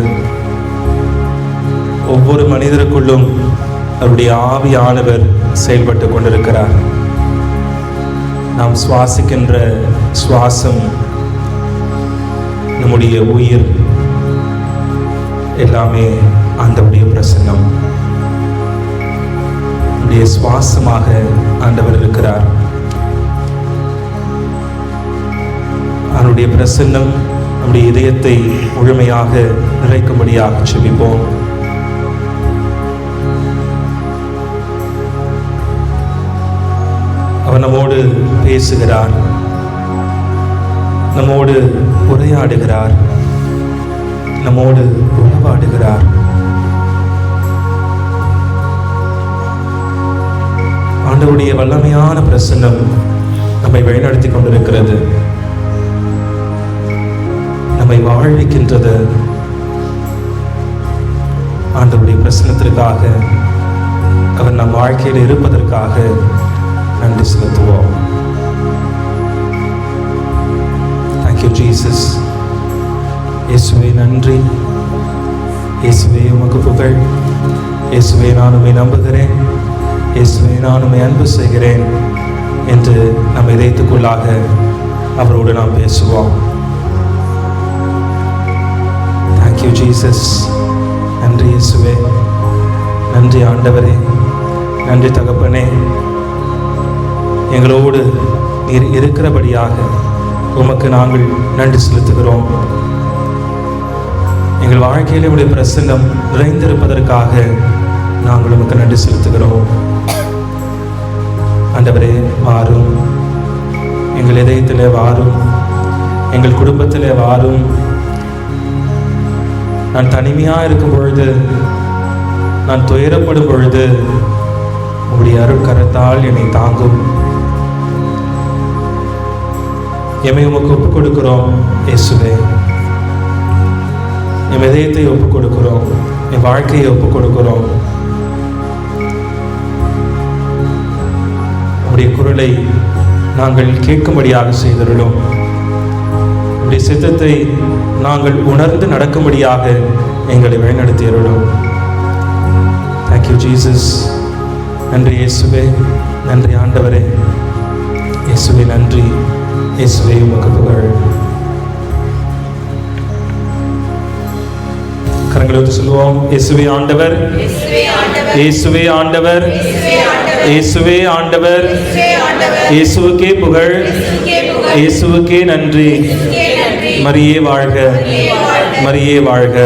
ஒவ்வொரு மனிதருக்குள்ளும் அவருடைய ஆவியானவர் செயல்பட்டு கொண்டிருக்கிறார். நாம் சுவாசிக்கின்ற சுவாசம், நம்முடைய உயிர் எல்லாமே ஆண்டவருடைய பிரசன்னம். நம்முடைய சுவாசமாக ஆண்டவர் இருக்கிறார். அவருடைய பிரசன்னம் நம்முடைய இதயத்தை முழுமையாக நிறைக்கும்படியாக செபிப்போம். அவர் நம்மோடு பேசுகிறார், நம்மோடு உரையாடுகிறார், நம்மோடு உறவாடுகிறார். ஆண்டவருடைய வல்லமையான பிரசன்னம் நம்மை வழிநடத்தி கொண்டிருக்கிறது, நம்மை வாழ்விக்கின்றது. ஆண்டவருடைய பிரசன்னத்திற்காக, அவர் நம் வாழ்க்கையில் இருப்பதற்காக நன்றி செலுத்துவோம். Thank you Jesus. இயேசுவே நன்றி. இயேசுவே உமக்கு புகழ். இயேசுவே நான் உம்மை நம்புகிறேன், இயேசுவே நான் உம்மை அன்பு செய்கிறேன் என்று நம் இதயத்துக்குள்ளாக அவரோடு நாம் பேசுவோம். Thank you Jesus. நன்றி இயேசுவே, நன்றி ஆண்டவரே, நன்றி தகப்பனே. எங்களோடு நீர் இருக்கிறபடியாக உமக்கு நாங்கள் நன்றி செலுத்துகிறோம். எங்கள் வாழ்க்கையில் உடைய பிரசன்னம் நிறைந்திருப்பதற்காக நாங்கள் உமக்கு நன்றி செலுத்துகிறோம். ஆண்டவரே வாரும், எங்கள் இதயத்திலே வாரும், எங்கள் குடும்பத்திலே வாரும். நான் தனிமையாக இருக்கும் பொழுது, நான் துயரப்படும் பொழுது உங்களுடைய அருட்கரத்தால் என்னை தாங்கும். எம்மை உமக்கு ஒப்புக் கொடுக்கிறோம் இயேசுவே. என் இதயத்தை ஒப்புக் கொடுக்கிறோம், என் வாழ்க்கையை ஒப்புக் கொடுக்கிறோம். உடைய குரலை நாங்கள் கேட்கும்படியாக செய்திருந்தோம். உடைய சித்தத்தை நாங்கள் உணர்ந்து நடக்கும்படியாக எங்களை வழிநடத்தியிருந்தோம். Thank you Jesus. நன்றி இயேசுவே, நன்றி ஆண்டவரே. இயேசுவே நன்றி. இயேசுவே உமக்கு புகழ். கரங்களை ஊற்றி சொல்லுவோம். இயேசுவே ஆண்டவர், இயேசுவே ஆண்டவர், இயேசுவே ஆண்டவர், இயேசுவுக்கே புகழ், இயேசுவுக்கே நன்றி. மரியே வாழ்க, மரியே வாழ்க.